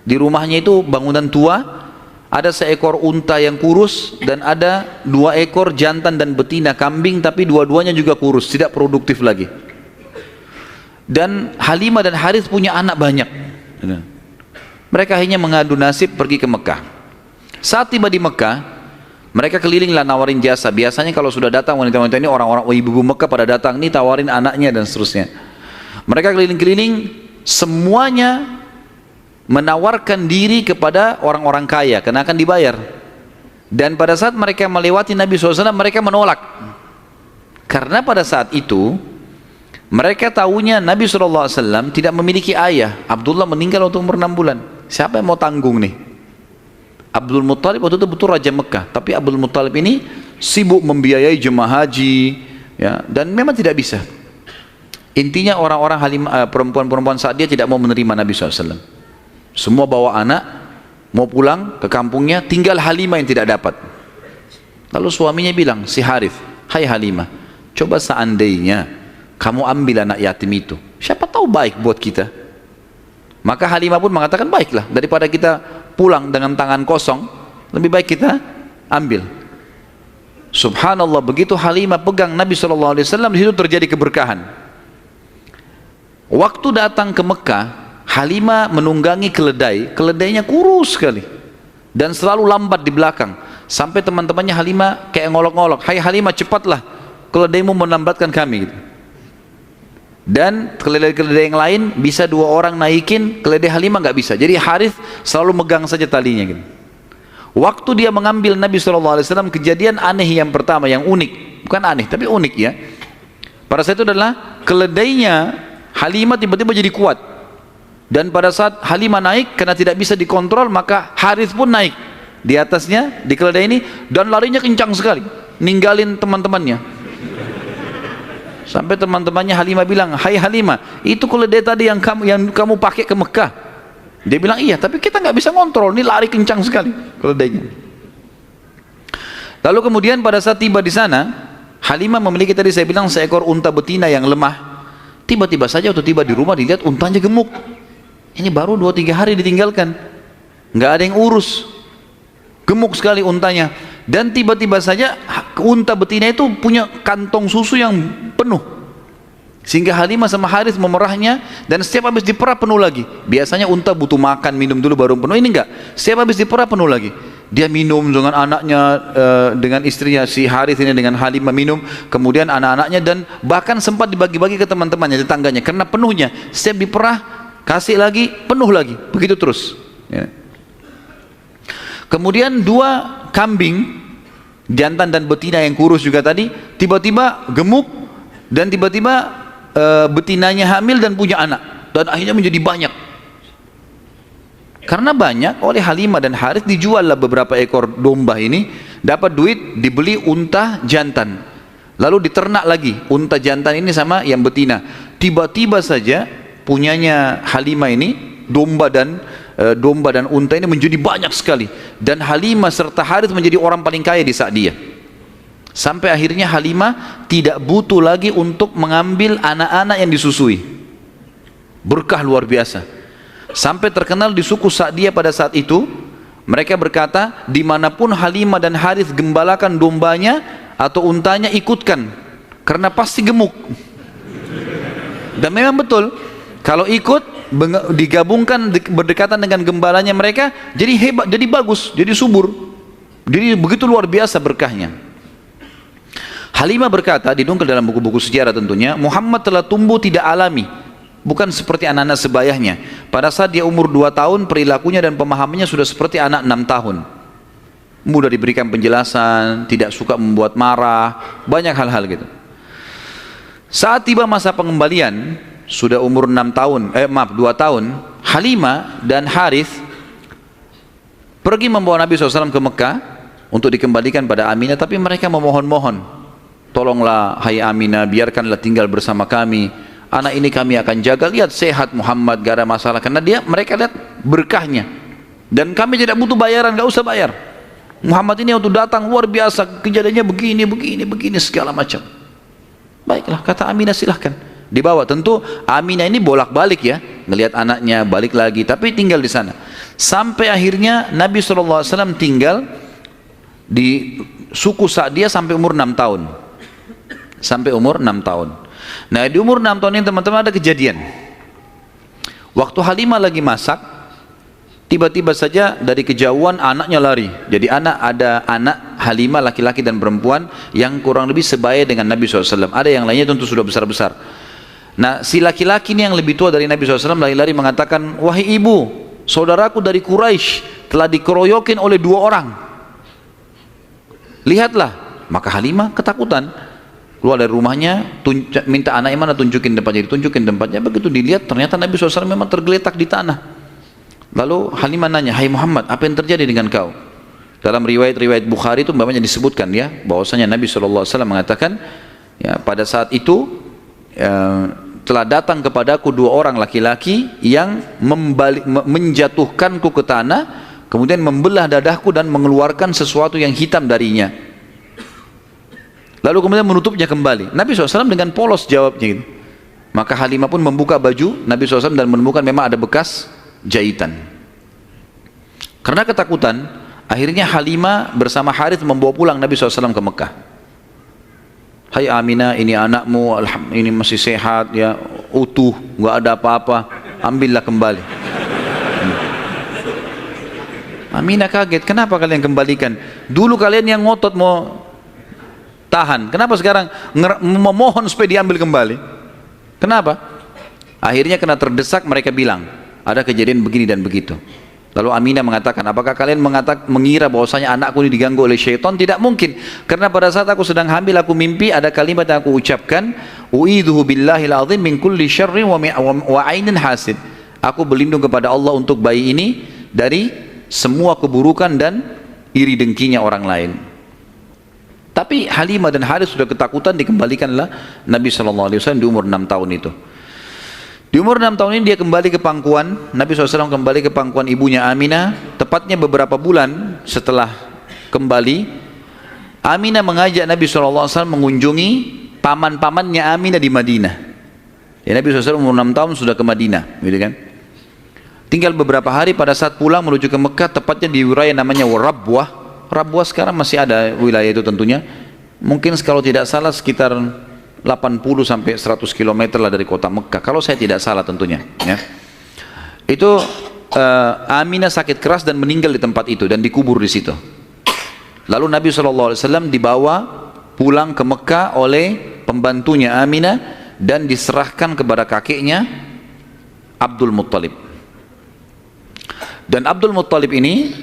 Di rumahnya itu bangunan tua, ada seekor unta yang kurus dan ada 2 ekor jantan dan betina kambing, tapi dua-duanya juga kurus, tidak produktif lagi. Dan Halimah dan Harith punya anak banyak. Mereka akhirnya mengadu nasib pergi ke Mekah. Saat tiba di Mekah, mereka kelilinglah nawarin jasa. Biasanya kalau sudah datang wanita-wanita ini, orang-orang ibu-ibu Mekah pada datang nih, tawarin anaknya dan seterusnya. Mereka keliling-keliling, semuanya menawarkan diri kepada orang-orang kaya karena akan dibayar. Dan pada saat mereka melewati Nabi SAW, mereka menolak. Karena pada saat itu mereka tahunya Nabi SAW tidak memiliki ayah. Abdullah meninggal waktu umur 6 bulan. Siapa yang mau tanggung nih? Abdul Muttalib waktu itu betul Raja Mekah, tapi Abdul Muttalib ini sibuk membiayai jemaah haji, ya, dan memang tidak bisa. Intinya orang-orang perempuan-perempuan saat dia tidak mau menerima Nabi SAW. Semua bawa anak, mau pulang ke kampungnya, tinggal Halimah yang tidak dapat. Lalu suaminya bilang, si Harith, hai Halimah, coba seandainya kamu ambil anak yatim itu, siapa tahu baik buat kita. Maka Halimah pun mengatakan, baiklah, daripada kita pulang dengan tangan kosong, lebih baik kita ambil. Subhanallah, begitu Halimah pegang Nabi SAW, di situ terjadi keberkahan. Waktu datang ke Mekah, Halimah menunggangi keledai, keledainya kurus sekali dan selalu lambat di belakang, sampai teman-temannya Halimah kayak ngolok-ngolok, "Hai Halimah, cepatlah, keledaimu melambatkan kami." Gitu. Dan keledai-keledai yang lain bisa 2 orang naikin, keledai Halimah nggak bisa, jadi Harith selalu megang saja talinya gitu. Waktu dia mengambil Nabi SAW, kejadian aneh yang pertama, yang unik, bukan aneh tapi unik ya, pada saat itu adalah keledainya Halimah tiba-tiba jadi kuat, dan pada saat Halimah naik karena tidak bisa dikontrol, maka Harith pun naik di atasnya, di keledai ini, dan larinya kencang sekali, ninggalin teman-temannya. Sampai teman-temannya Halimah bilang, "Hai Halimah, itu keledai tadi yang kamu pakai ke Mekah." Dia bilang, "Iya, tapi kita nggak bisa ngontrol, ini lari kencang sekali keledainya." Lalu kemudian pada saat tiba di sana, Halimah memiliki tadi saya bilang seekor unta betina yang lemah. Tiba-tiba saja waktu tiba di rumah dilihat untanya gemuk. Ini baru 2-3 hari ditinggalkan, nggak ada yang urus, gemuk sekali untanya. Dan tiba-tiba saja unta betina itu punya kantong susu yang penuh, sehingga Halimah sama Harith memerahnya, dan setiap habis diperah penuh lagi. Biasanya unta butuh makan, minum dulu baru penuh, ini enggak, setiap habis diperah penuh lagi. Dia minum dengan anaknya, dengan istrinya si Harith ini, dengan Halimah minum, kemudian anak-anaknya, dan bahkan sempat dibagi-bagi ke teman-temannya, tetangganya, karena penuhnya. Setiap diperah kasih lagi, penuh lagi, begitu terus ya. Kemudian 2 kambing jantan dan betina yang kurus juga tadi tiba-tiba gemuk, dan tiba-tiba betinanya hamil dan punya anak, dan akhirnya menjadi banyak. Karena banyak, oleh Halimah dan Harith dijuallah beberapa ekor domba ini, dapat duit, dibeli unta jantan, lalu diternak lagi unta jantan ini sama yang betina. Tiba-tiba saja punyanya Halimah ini domba dan unta ini menjadi banyak sekali, dan Halimah serta Harith menjadi orang paling kaya di saat dia. Sampai akhirnya Halimah tidak butuh lagi untuk mengambil anak-anak yang disusui. Berkah luar biasa. Sampai terkenal di suku Sa'diyah pada saat itu, mereka berkata, dimanapun Halimah dan Harith gembalakan dombanya atau untanya, ikutkan, karena pasti gemuk. Dan memang betul, kalau ikut digabungkan berdekatan dengan gembalanya mereka, jadi hebat, jadi bagus, jadi subur, jadi begitu luar biasa berkahnya. Halimah berkata, didongkel dalam buku-buku sejarah tentunya, Muhammad telah tumbuh tidak alami, bukan seperti anak-anak sebayahnya. Pada saat dia umur 2 tahun, perilakunya dan pemahamannya sudah seperti anak 6 tahun. Mudah diberikan penjelasan, tidak suka membuat marah, banyak hal-hal gitu. Saat tiba masa pengembalian, sudah umur 2 tahun, Halimah dan Harith pergi membawa Nabi SAW ke Mekah untuk dikembalikan pada Aminah, tapi mereka memohon-mohon, tolonglah hai Aminah, biarkanlah tinggal bersama kami, anak ini kami akan jaga, lihat sehat Muhammad, gak ada masalah, karena mereka lihat berkahnya, dan kami tidak butuh bayaran, gak usah bayar. Muhammad ini waktu datang luar biasa, kejadiannya begini segala macam. Baiklah, kata Aminah, silahkan dibawa. Tentu Aminah ini bolak-balik ya, melihat anaknya, balik lagi, tapi tinggal di sana. Sampai akhirnya Nabi SAW tinggal di suku Sa'diyah sampai umur 6 tahun. Sampai umur 6 tahun. Nah, di umur 6 tahun ini teman-teman ada kejadian. Waktu Halimah lagi masak, tiba-tiba saja dari kejauhan anaknya lari. Jadi ada anak Halimah laki-laki dan perempuan yang kurang lebih sebaya dengan Nabi SAW. Ada yang lainnya tentu sudah besar-besar. Nah, si laki-laki ini yang lebih tua dari Nabi SAW lari-lari mengatakan, "Wahai ibu, saudaraku dari Quraisy telah dikeroyokin oleh 2 orang. Lihatlah." Maka Halimah ketakutan, keluar dari rumahnya, minta anaknya, "Mana, tunjukin tempatnya." Ditunjukin tempatnya. Begitu dilihat, ternyata Nabi SAW memang tergeletak di tanah. Lalu Halimah nanya, "Hai Muhammad, apa yang terjadi dengan kau?" Dalam riwayat Bukhari itu umpamanya disebutkan ya, bahwasanya Nabi SAW mengatakan, ya, pada saat itu telah datang kepadaku 2 orang laki-laki yang menjatuhkanku ke tanah, kemudian membelah dadahku dan mengeluarkan sesuatu yang hitam darinya, lalu kemudian menutupnya kembali. Nabi SAW dengan polos jawabnya gitu. Maka Halimah pun membuka baju Nabi SAW dan menemukan memang ada bekas jahitan. Karena ketakutan, Akhirnya Halimah bersama Harith membawa pulang Nabi SAW ke Mekah. Hai Aminah, ini anakmu, ini masih sehat ya, utuh, nggak ada apa-apa, ambillah kembali. Aminah kaget, kenapa kalian kembalikan? Dulu kalian yang ngotot mau tahan, kenapa sekarang memohon supaya diambil kembali? Kenapa? Akhirnya kena terdesak, mereka bilang ada kejadian begini dan begitu. Lalu Aminah mengatakan, apakah kalian mengira bahwasanya anakku ini diganggu oleh syaitan? Tidak mungkin, karena pada saat aku sedang hamil aku mimpi ada kalimat yang aku ucapkan, u'idzuhu billahil azim min kulli syarrin wa ainin hasid. Aku berlindung kepada Allah untuk bayi ini dari semua keburukan dan iri dengkinya orang lain. Tapi Halimah dan Harith sudah ketakutan, dikembalikanlah Nabi SAW di umur 6 tahun itu. Di umur 6 tahun ini dia kembali ke pangkuan, Nabi SAW kembali ke pangkuan ibunya Aminah. Tepatnya beberapa bulan setelah kembali, Aminah mengajak Nabi SAW mengunjungi paman-pamannya Aminah di Madinah. Ya, Nabi SAW umur 6 tahun sudah ke Madinah, gitu kan? Tinggal beberapa hari, pada saat pulang menuju ke Mekah, tepatnya di wilayah namanya Rabwah. Rabwah sekarang masih ada wilayah itu tentunya. Mungkin kalau tidak salah sekitar 80 sampai 100 km lah dari kota Mekah, kalau saya tidak salah tentunya ya. Itu Aminah sakit keras dan meninggal di tempat itu dan dikubur di situ. Lalu Nabi SAW dibawa pulang ke Mekah oleh pembantunya Aminah dan diserahkan kepada kakeknya Abdul Muttalib. Dan Abdul Muttalib ini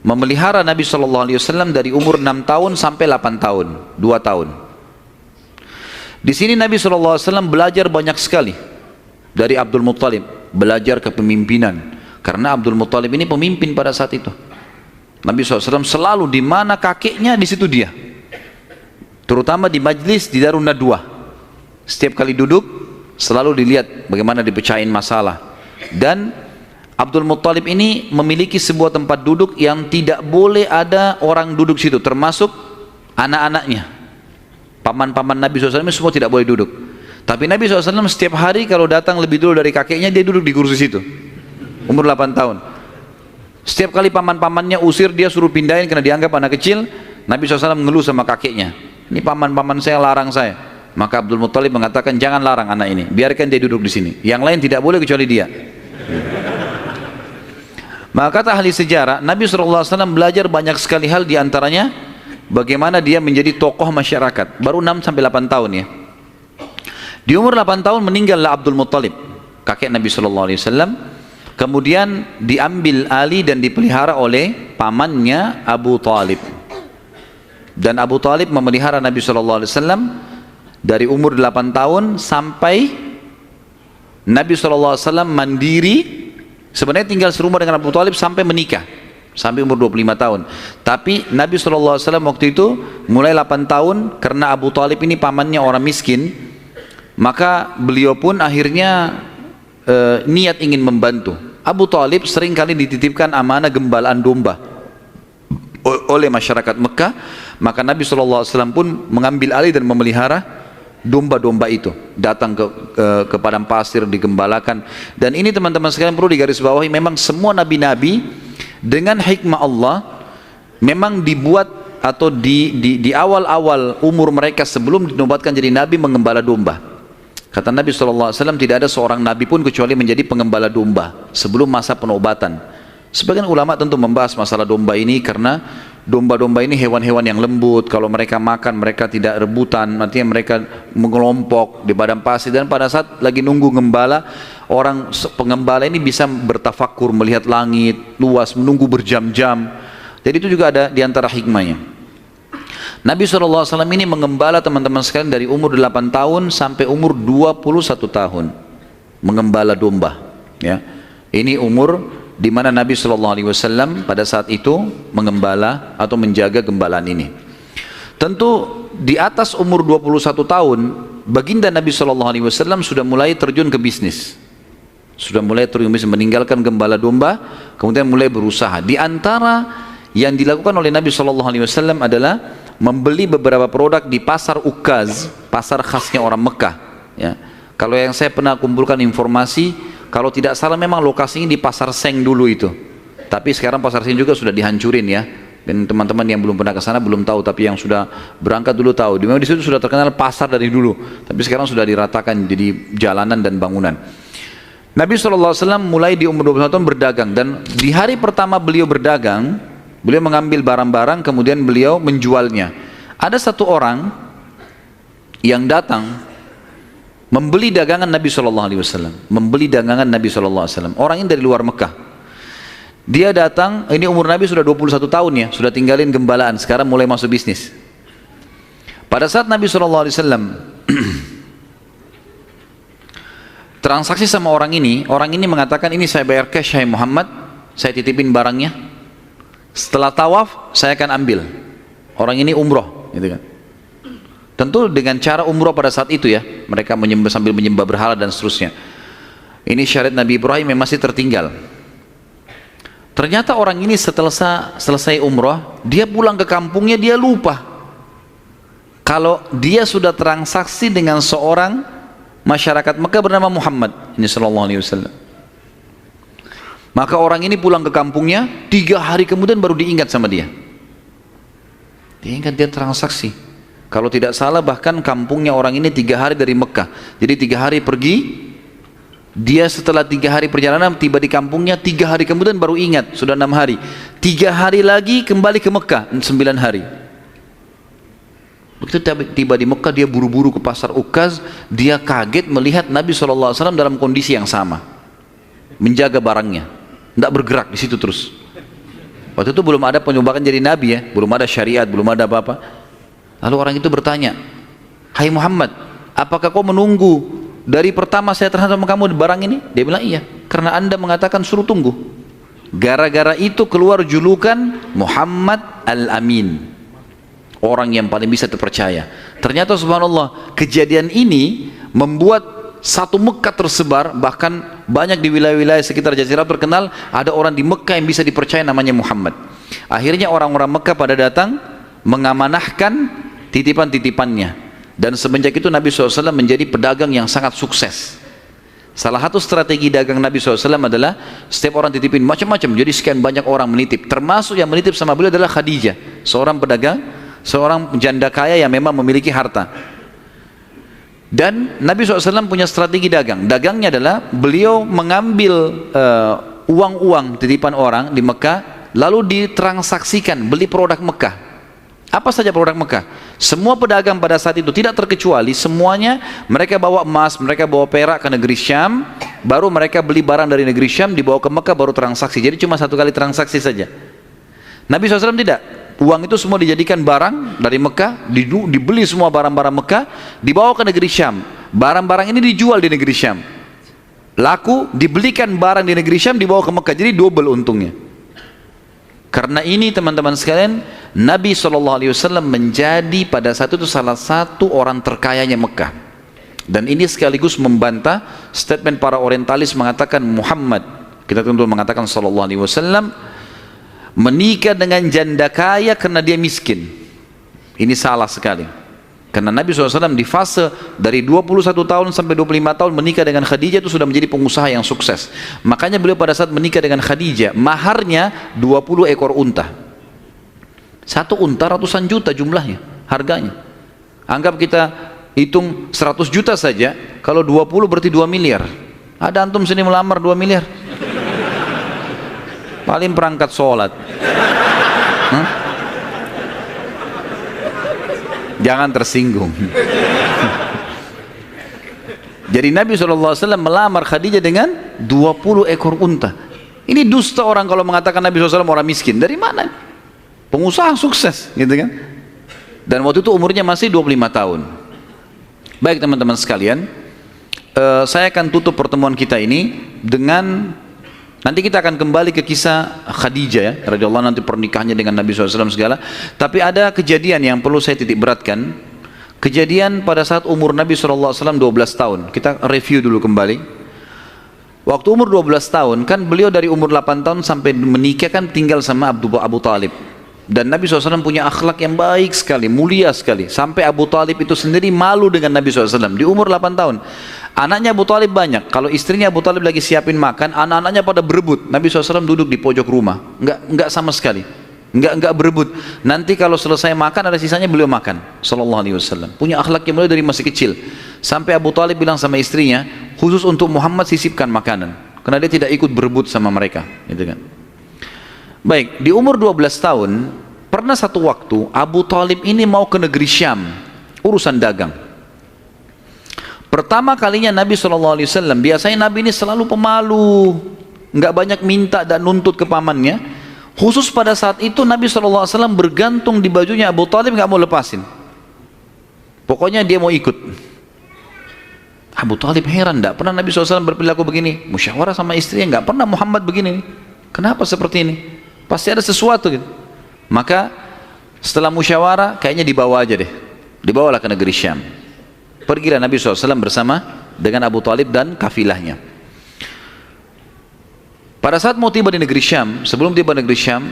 memelihara Nabi SAW dari umur 6 tahun sampai 8 tahun, 2 tahun. Di sini Nabi SAW belajar banyak sekali dari Abdul Muttalib, belajar kepemimpinan, karena Abdul Muttalib ini pemimpin pada saat itu. Nabi SAW selalu di mana kakeknya, di situ dia. Terutama di majlis di Darun Nadwah. Setiap kali duduk selalu dilihat bagaimana dipecahin masalah. Dan Abdul Muttalib ini memiliki sebuah tempat duduk yang tidak boleh ada orang duduk situ, termasuk anak-anaknya. Paman-paman Nabi SAW semua tidak boleh duduk. Tapi Nabi SAW setiap hari kalau datang lebih dulu dari kakeknya, dia duduk di kursi situ. Umur 8 tahun. Setiap kali paman-pamannya usir, dia suruh pindahin karena dianggap anak kecil. Nabi SAW mengeluh sama kakeknya, ini paman-paman saya larang saya. Maka Abdul Muttalib mengatakan, jangan larang anak ini, biarkan dia duduk di sini. Yang lain tidak boleh kecuali dia. Maka kata ahli sejarah, Nabi SAW belajar banyak sekali hal, diantaranya bagaimana dia menjadi tokoh masyarakat. Baru 6-8 tahun ya. Di umur 8 tahun meninggallah Abdul Muttalib, kakek Nabi SAW. Kemudian diambil alih dan dipelihara oleh pamannya Abu Talib. Dan Abu Talib memelihara Nabi SAW dari umur 8 tahun sampai Nabi SAW mandiri. Sebenarnya tinggal serumah dengan Abu Talib sampai menikah, sampai umur 25 tahun. Tapi Nabi SAW waktu itu mulai 8 tahun, karena Abu Talib ini pamannya orang miskin, maka beliau pun akhirnya niat ingin membantu. Abu Talib seringkali dititipkan amanah gembalaan domba oleh masyarakat Mekah, maka Nabi SAW pun mengambil alih dan memelihara domba-domba itu, datang ke padang pasir, digembalakan. Dan ini teman-teman sekalian perlu digarisbawahi, memang semua nabi-nabi dengan hikmah Allah memang dibuat atau di awal-awal umur mereka sebelum dinobatkan jadi nabi mengembala domba. Kata Nabi SAW, tidak ada seorang nabi pun kecuali menjadi pengembala domba sebelum masa penobatan. Sebagian ulama tentu membahas masalah domba ini karena domba-domba ini hewan-hewan yang lembut, kalau mereka makan mereka tidak rebutan, artinya mereka mengelompok di padang pasir. Dan pada saat lagi nunggu gembala, orang pengembala ini bisa bertafakur, melihat langit luas, menunggu berjam-jam. Jadi itu juga ada diantara hikmahnya. Nabi SAW ini mengembala teman-teman sekalian dari umur 8 tahun sampai umur 21 tahun mengembala domba ya. Ini umur di mana Nabi SAW pada saat itu mengembala atau menjaga gembalaan ini. Tentu di atas umur 21 tahun baginda Nabi SAW sudah mulai terjun ke bisnis, sudah mulai terjun ke bisnis, meninggalkan gembala domba, kemudian mulai berusaha. Di antara yang dilakukan oleh Nabi SAW adalah membeli beberapa produk di pasar Ukaz, pasar khasnya orang Mekah ya. Kalau yang saya pernah kumpulkan informasi, kalau tidak salah memang lokasinya di pasar Seng dulu itu, Tapi sekarang Pasar Senen juga sudah dihancurin ya. Dan teman-teman yang belum pernah ke sana belum tahu, tapi yang sudah berangkat dulu tahu. Di situ sudah terkenal pasar dari dulu, tapi sekarang sudah diratakan jadi jalanan dan bangunan. Nabi SAW mulai di umur 21 tahun berdagang, dan di hari pertama beliau berdagang, beliau mengambil barang-barang kemudian beliau menjualnya. Ada satu orang yang datang membeli dagangan Nabi SAW, membeli dagangan Nabi SAW. Orang ini dari luar Mekah. Dia datang, ini umur Nabi sudah 21 tahun ya, sudah tinggalin gembalaan, sekarang mulai masuk bisnis. Pada saat Nabi SAW transaksi sama orang ini mengatakan, ini saya bayar cash, hai Muhammad, saya titipin barangnya. Setelah tawaf, saya akan ambil. Orang ini umroh, gitu kan. Tentu dengan cara umroh pada saat itu ya, mereka sambil menyembah berhala dan seterusnya. Ini syariat Nabi Ibrahim yang masih tertinggal. Ternyata orang ini setelah selesai umroh, dia pulang ke kampungnya, dia lupa kalau dia sudah transaksi dengan seorang masyarakat Mekah bernama Muhammad ini sallallahu alaihi wasallam. Maka orang ini pulang ke kampungnya, 3 hari kemudian baru diingat sama dia. Diingat dia transaksi. Kalau tidak salah bahkan kampungnya orang ini 3 hari dari Mekah. Jadi 3 hari pergi, dia setelah 3 hari perjalanan tiba di kampungnya, 3 hari kemudian baru ingat, sudah 6 hari. 3 hari lagi kembali ke Mekah, 9 hari. Begitu tiba di Mekah, dia buru-buru ke pasar Ukaz. Dia kaget melihat Nabi SAW dalam kondisi yang sama, menjaga barangnya, tidak bergerak di situ terus. Waktu itu belum ada penyumbatan jadi Nabi ya, belum ada syariat, belum ada apa-apa. Lalu orang itu bertanya, hai Muhammad, apakah kau menunggu dari pertama saya terhadap kamu di barang ini? Dia bilang iya, karena anda mengatakan suruh tunggu. Gara-gara itu keluar julukan Muhammad Al-Amin, orang yang paling bisa terpercaya. Ternyata subhanallah, kejadian ini membuat satu Mekah tersebar, bahkan banyak di wilayah-wilayah sekitar Jazirah terkenal ada orang di Mekah yang bisa dipercaya namanya Muhammad. Akhirnya orang-orang Mekah pada datang mengamanahkan titipan-titipannya. Dan semenjak itu Nabi SAW menjadi pedagang yang sangat sukses. Salah satu strategi dagang Nabi SAW adalah setiap orang titipin macam-macam, jadi sekian banyak orang menitip. Termasuk yang menitip sama beliau adalah Khadijah, seorang pedagang, seorang janda kaya yang memang memiliki harta. Dan Nabi SAW punya strategi dagang. Dagangnya adalah beliau mengambil uang-uang titipan orang di Mekah, lalu ditransaksikan, beli produk Mekah. Apa saja produk Mekah? Semua pedagang pada saat itu tidak terkecuali, semuanya mereka bawa emas, mereka bawa perak ke negeri Syam, baru mereka beli barang dari negeri Syam, dibawa ke Mekah baru transaksi. Jadi cuma 1 kali transaksi saja. Nabi SAW tidak. Uang itu semua dijadikan barang dari Mekah, dibeli semua barang-barang Mekah, dibawa ke negeri Syam. Barang-barang ini dijual di negeri Syam. Laku, dibelikan barang di negeri Syam, dibawa ke Mekah. Jadi double untungnya. Karena ini teman-teman sekalian, Nabi SAW menjadi pada saat itu salah satu orang terkayanya Mekah. Dan ini sekaligus membantah statement para orientalis mengatakan Muhammad, kita tentu mengatakan SAW, menikah dengan janda kaya karena dia miskin. Ini salah sekali. Karena Nabi SAW di fase dari 21 tahun sampai 25 tahun menikah dengan Khadijah itu sudah menjadi pengusaha yang sukses. Makanya beliau pada saat menikah dengan Khadijah, maharnya 20 ekor unta. 1 unta ratusan juta jumlahnya, harganya. Anggap kita hitung 100 juta saja, kalau 20 berarti 2 miliar. Ada antum sini melamar 2 miliar? Paling perangkat sholat. Jangan tersinggung. Jadi Nabi SAW melamar Khadijah dengan 20 ekor unta. Ini dusta orang kalau mengatakan Nabi SAW orang miskin. Dari mana? Pengusaha sukses, gitu kan? Dan waktu itu umurnya masih 25 tahun. Baik teman-teman sekalian, saya akan tutup pertemuan kita ini dengan, nanti kita akan kembali ke kisah Khadijah ya, radhiyallahu anha, nanti pernikahannya dengan Nabi SAW segala. Tapi ada kejadian yang perlu saya titik beratkan. Kejadian pada saat umur Nabi SAW 12 tahun. Kita review dulu kembali. Waktu umur 12 tahun, kan beliau dari umur 8 tahun sampai menikah kan tinggal sama Abu Talib. Dan Nabi SAW punya akhlak yang baik sekali, mulia sekali. Sampai Abu Talib itu sendiri malu dengan Nabi SAW di umur 8 tahun. Anaknya Abu Talib banyak. Kalau istrinya Abu Talib lagi siapin makan, anak-anaknya pada berebut. Nabi SAW duduk di pojok rumah, enggak sama sekali, enggak berebut. Nanti kalau selesai makan ada sisanya beliau makan. Sallallahu Alaihi Wasallam. Punya akhlak yang mulai dari masih kecil. Sampai Abu Talib bilang sama istrinya, khusus untuk Muhammad sisipkan makanan, karena dia tidak ikut berebut sama mereka, gitu kan. Baik, di umur 12 tahun, pernah satu waktu Abu Talib ini mau ke negeri Syam, urusan dagang. Pertama kalinya Nabi SAW, biasanya Nabi ini selalu pemalu, nggak banyak minta dan nuntut ke pamannya. Khusus pada saat itu Nabi SAW bergantung di bajunya Abu Talib, nggak mau lepasin. Pokoknya dia mau ikut. Abu Talib heran, nggak pernah Nabi SAW berperilaku begini. Musyawarah sama istrinya, nggak pernah Muhammad begini. Kenapa seperti ini? Pasti ada sesuatu gitu. Maka setelah musyawarah, kayaknya dibawa aja deh. Dibawalah ke negeri Syam. Pergilah Nabi SAW bersama dengan Abu Talib dan kafilahnya. Pada saat mau tiba di negeri Syam, sebelum tiba di negeri Syam,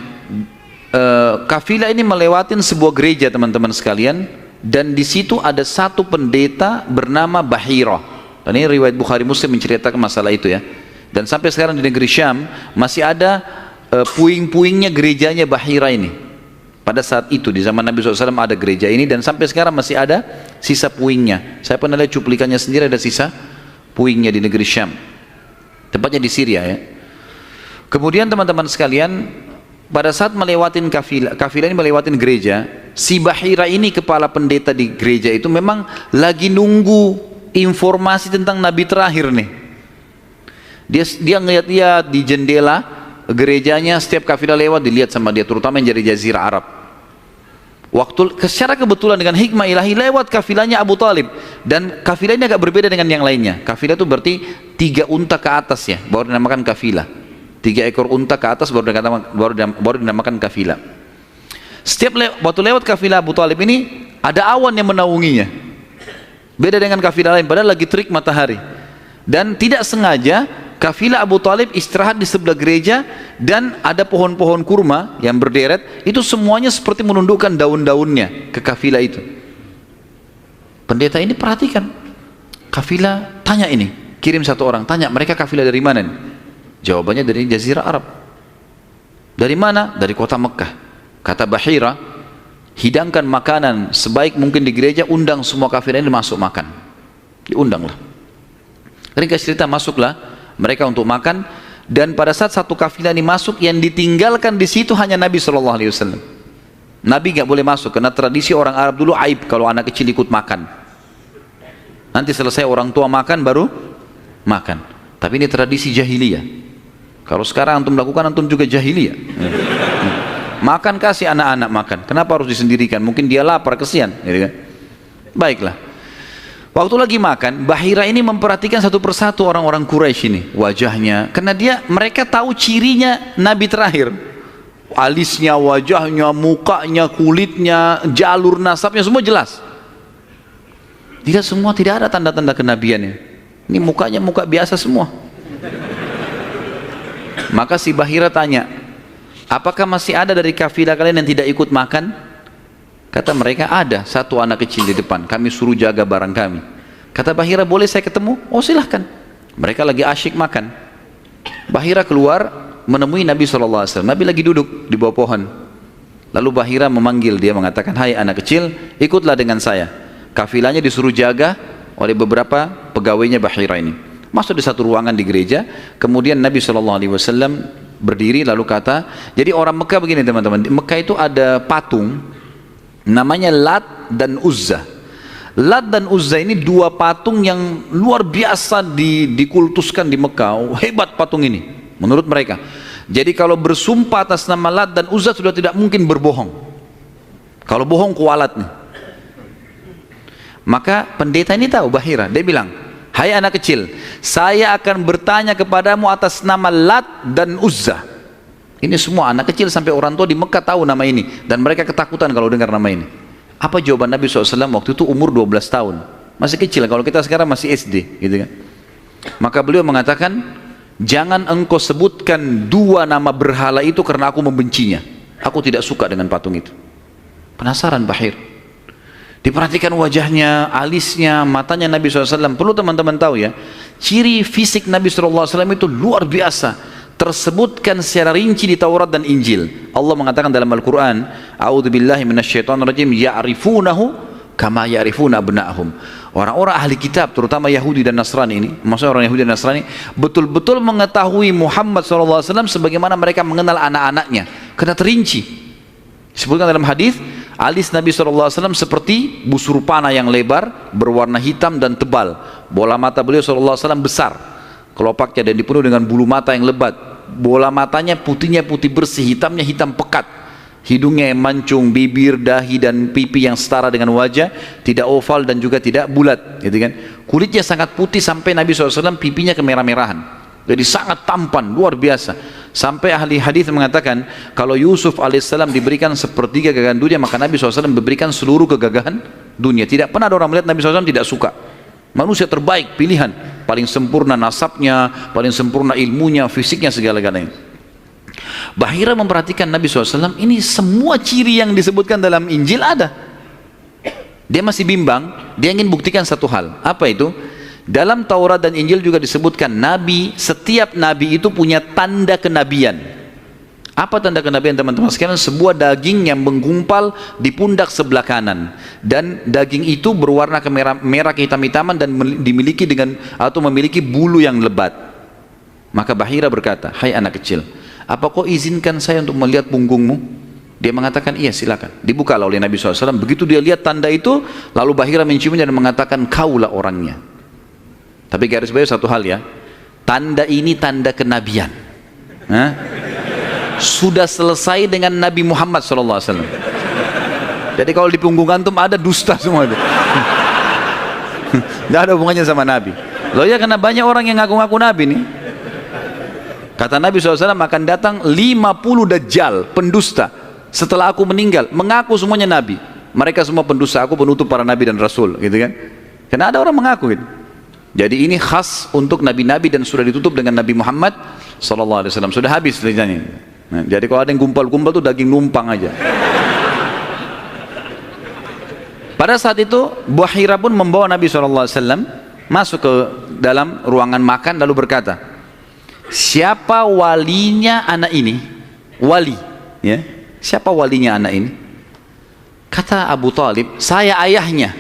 kafilah ini melewatin sebuah gereja, teman-teman sekalian, dan di situ ada satu pendeta bernama Bahira. Dan ini riwayat Bukhari Muslim menceritakan masalah itu ya. Dan sampai sekarang di negeri Syam masih ada puing-puingnya gerejanya Bahira ini. Pada saat itu di zaman Nabi SAW ada gereja ini, dan sampai sekarang masih ada sisa puingnya. Saya pernah lihat cuplikannya sendiri, ada sisa puingnya di negeri Syam, tepatnya di Syria ya. Kemudian teman-teman sekalian, pada saat melewatin kafilah ini melewatin gereja, si Bahira ini kepala pendeta di gereja itu memang lagi nunggu informasi tentang Nabi terakhir nih. Dia ngeliat-liat di jendela gerejanya, setiap kafilah lewat dilihat sama dia, terutama yang dari Jazirah Arab. Waktu secara kebetulan dengan hikmah ilahi lewat kafilahnya Abu Talib, dan kafilah ini agak berbeda dengan yang lainnya. Kafilah itu berarti 3 unta ke atas ya, baru dinamakan kafilah. 3 ekor unta ke atas baru dinamakan kafilah. Setiap waktu lewat kafilah Abu Talib ini ada awan yang menaunginya. Beda dengan kafilah lain, padahal lagi terik matahari. Dan tidak sengaja kafilah Abu Talib istirahat di sebelah gereja, dan ada pohon-pohon kurma yang berderet, itu semuanya seperti menundukkan daun-daunnya ke kafilah itu. Pendeta ini perhatikan, kafilah tanya ini, kirim satu orang, tanya mereka kafilah dari mana nih? Jawabannya dari Jazirah Arab. Dari mana? Dari kota Mekah. Kata Bahira, hidangkan makanan sebaik mungkin di gereja, undang semua kafilah ini masuk makan. Diundanglah. Ringkas cerita, masuklah mereka untuk makan, dan pada saat satu kafilah ini masuk, yang ditinggalkan di situ hanya Nabi SAW. Nabi nggak boleh masuk, karena tradisi orang Arab dulu aib kalau anak kecil ikut makan. Nanti selesai orang tua makan baru makan. Tapi ini tradisi jahiliyah. Kalau sekarang antum lakukan, antum juga jahiliyah. Makan, kasih anak-anak makan. Kenapa harus disendirikan? Mungkin dia lapar, kesian. Gitu kan? Baiklah. Waktu lagi makan, Bahira ini memperhatikan satu persatu orang-orang Quraisy ini, wajahnya, karena mereka tahu cirinya Nabi terakhir. Alisnya, wajahnya, mukanya, kulitnya, jalur nasabnya, semua jelas. Tidak semua, tidak ada tanda-tanda kenabiannya. Ini mukanya muka biasa semua. Maka si Bahira tanya, apakah masih ada dari kafilah kalian yang tidak ikut makan? Kata mereka, ada satu anak kecil di depan, kami suruh jaga barang kami. Kata Bahira, boleh saya ketemu? Oh silahkan. Mereka lagi asyik makan. Bahira keluar menemui Nabi SAW. Nabi lagi duduk di bawah pohon. Lalu Bahira memanggil dia, mengatakan, hai anak kecil, ikutlah dengan saya. Kafilahnya disuruh jaga oleh beberapa pegawainya Bahira ini. Masuk di satu ruangan di gereja. Kemudian Nabi SAW berdiri lalu kata, jadi orang Mekah begini teman-teman, di Mekah itu ada patung namanya Lat dan Uzza. Lat dan Uzza ini 2 patung yang luar biasa dikultuskan di Mekah. Oh, hebat patung ini menurut mereka. Jadi kalau bersumpah atas nama Lat dan Uzza sudah tidak mungkin berbohong. Kalau bohong kualat nih. Maka pendeta ini tahu Bahira, dia bilang, hai anak kecil, saya akan bertanya kepadamu atas nama Lat dan Uzza. Ini semua anak kecil sampai orang tua di Mekah tahu nama ini, dan mereka ketakutan kalau dengar nama ini. Apa jawaban Nabi SAW waktu itu? Umur 12 tahun, masih kecil. Kalau kita sekarang masih SD gitu kan. Maka beliau mengatakan, jangan engkau sebutkan 2 nama berhala itu karena aku membencinya. Aku tidak suka dengan patung itu. Penasaran Bahir. Diperhatikan wajahnya, alisnya, matanya Nabi SAW. Perlu teman-teman tahu ya, ciri fisik Nabi SAW itu luar biasa. Tersebutkan secara rinci di Taurat dan Injil. Allah mengatakan dalam Al-Quran, A'udzubillahi minasyaitonirrajim, ya'rifunahu kama ya'rifuna abna'ahum. Orang-orang ahli kitab, terutama Yahudi dan Nasrani ini, maksudnya orang Yahudi dan Nasrani, betul-betul mengetahui Muhammad SAW sebagaimana mereka mengenal anak-anaknya. Karena terinci. Disebutkan dalam hadis, alis Nabi SAW seperti busur panah yang lebar, berwarna hitam dan tebal. Bola mata beliau SAW besar, kelopaknya, dan dipenuhi dengan bulu mata yang lebat. Bola matanya putihnya putih bersih, hitamnya hitam pekat. Hidungnya yang mancung, bibir, dahi dan pipi yang setara dengan wajah, tidak oval dan juga tidak bulat, gitu kan. Kulitnya sangat putih sampai Nabi SAW pipinya kemerah-merahan. Jadi sangat tampan, luar biasa. Sampai ahli hadis mengatakan, kalau Yusuf alaihissalam diberikan sepertiga kegagahan dunia, maka Nabi SAW memberikan seluruh kegagahan dunia. Tidak pernah ada orang melihat Nabi SAW tidak suka. Manusia terbaik, pilihan, paling sempurna nasabnya, paling sempurna ilmunya, fisiknya, segala-galanya. Bahira memperhatikan Nabi SAW, ini semua ciri yang disebutkan dalam Injil ada. Dia masih bimbang, dia ingin buktikan satu hal. Apa itu? Dalam Taurat dan Injil juga disebutkan setiap nabi itu punya tanda kenabian. Apa tanda kenabian teman-teman sekalian? Sebuah daging yang menggumpal di pundak sebelah kanan, dan daging itu berwarna merah kehitam-hitaman dan memiliki bulu yang lebat. Maka Bahira berkata, hai anak kecil, apa kau izinkan saya untuk melihat punggungmu? Dia mengatakan, iya silakan. Dibukalah oleh Nabi SAW. Begitu dia lihat tanda itu, lalu Bahira menciumnya dan mengatakan, kaulah orangnya. Tapi garis bawah satu hal ya, tanda ini tanda kenabian. Sudah selesai dengan Nabi Muhammad SAW. Jadi kalau di punggung antum ada dusta semua itu. Tidak ada hubungannya sama Nabi. Loh ya, karena banyak orang yang ngaku-ngaku Nabi nih. Kata Nabi SAW, akan datang 50 dajjal, pendusta, setelah aku meninggal, mengaku semuanya Nabi. Mereka semua pendusta, aku penutup para Nabi dan Rasul, gitu kan. Karena ada orang mengaku gitu. Jadi ini khas untuk nabi-nabi dan sudah ditutup dengan Nabi Muhammad SAW. Sudah habis ceritanya. Nah, jadi kalau ada yang gumpal-gumpal itu daging numpang aja. Pada saat itu Bahira pun membawa Nabi SAW masuk ke dalam ruangan makan, lalu berkata, siapa walinya anak ini? Wali, ya. Siapa walinya anak ini? Kata Abu Talib, saya ayahnya.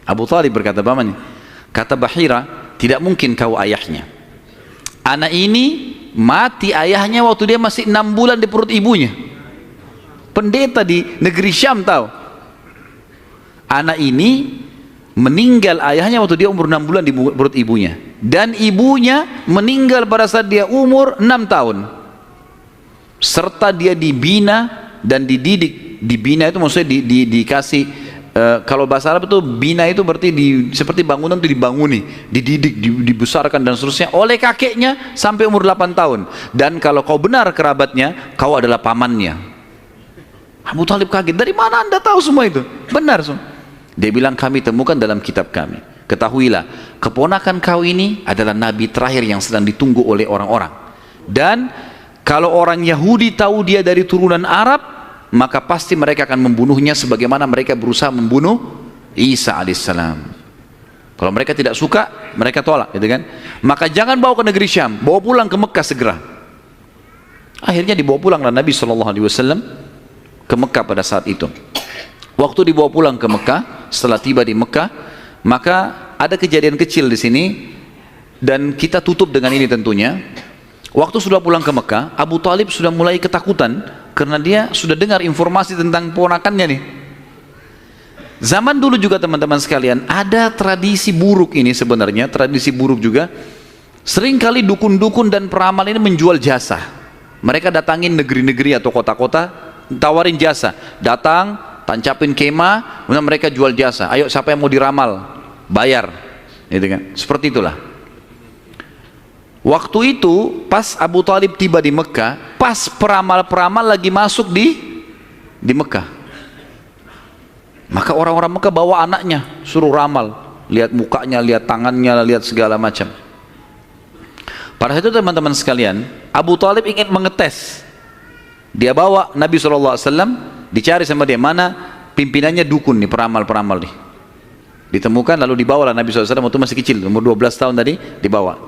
Abu Talib berkata, pamannya. Kata Bahira, tidak mungkin kau ayahnya. Anak ini mati ayahnya waktu dia masih 6 bulan di perut ibunya. Pendeta di negeri Syam tahu. Anak ini meninggal ayahnya waktu dia umur 6 bulan di perut ibunya. Dan ibunya meninggal pada saat dia umur 6 tahun. Serta dia dibina dan dididik. Dibina itu maksudnya dikasih, kalau bahasa Arab itu bina itu berarti seperti bangunan itu dibanguni, dididik, dibesarkan dan seterusnya oleh kakeknya sampai umur 8 tahun. Dan kalau kau benar kerabatnya, kau adalah pamannya. Abu Talib kaget, dari mana anda tahu semua itu? Benar semua. Dia bilang, kami temukan dalam kitab kami. Ketahuilah, keponakan kau ini adalah nabi terakhir yang sedang ditunggu oleh orang-orang. Dan kalau orang Yahudi tahu dia dari turunan Arab, maka pasti mereka akan membunuhnya sebagaimana mereka berusaha membunuh Isa alaihissalam. Kalau mereka tidak suka, mereka tolak, gitu kan. Maka jangan bawa ke negeri Syam, bawa pulang ke Mekah segera. Akhirnya dibawa pulanglah Nabi SAW ke Mekah pada saat itu. Waktu dibawa pulang ke Mekah, setelah tiba di Mekah, maka ada kejadian kecil di sini, dan kita tutup dengan ini tentunya. Waktu sudah pulang ke Mekah, Abu Talib sudah mulai ketakutan karena dia sudah dengar informasi tentang ponakannya nih. Zaman dulu juga teman-teman sekalian, ada tradisi buruk ini sebenarnya, tradisi buruk juga. Seringkali dukun-dukun dan peramal ini menjual jasa. Mereka datangin negeri-negeri atau kota-kota, tawarin jasa. Datang, tancapin kemah, kemudian mereka jual jasa. Ayo siapa yang mau diramal, bayar, gitu kan. Seperti itulah. Waktu itu pas Abu Talib tiba di Mekah, pas peramal-peramal lagi masuk di Mekah, maka orang-orang Mekah bawa anaknya suruh ramal, lihat mukanya, lihat tangannya, lihat segala macam. Pada saat itu teman-teman sekalian, Abu Talib ingin mengetes. Dia bawa Nabi SAW, dicari sama dia, mana pimpinannya dukun nih, peramal-peramal nih. Ditemukan lalu dibawalah Nabi SAW waktu masih kecil, umur 12 tahun tadi dibawa.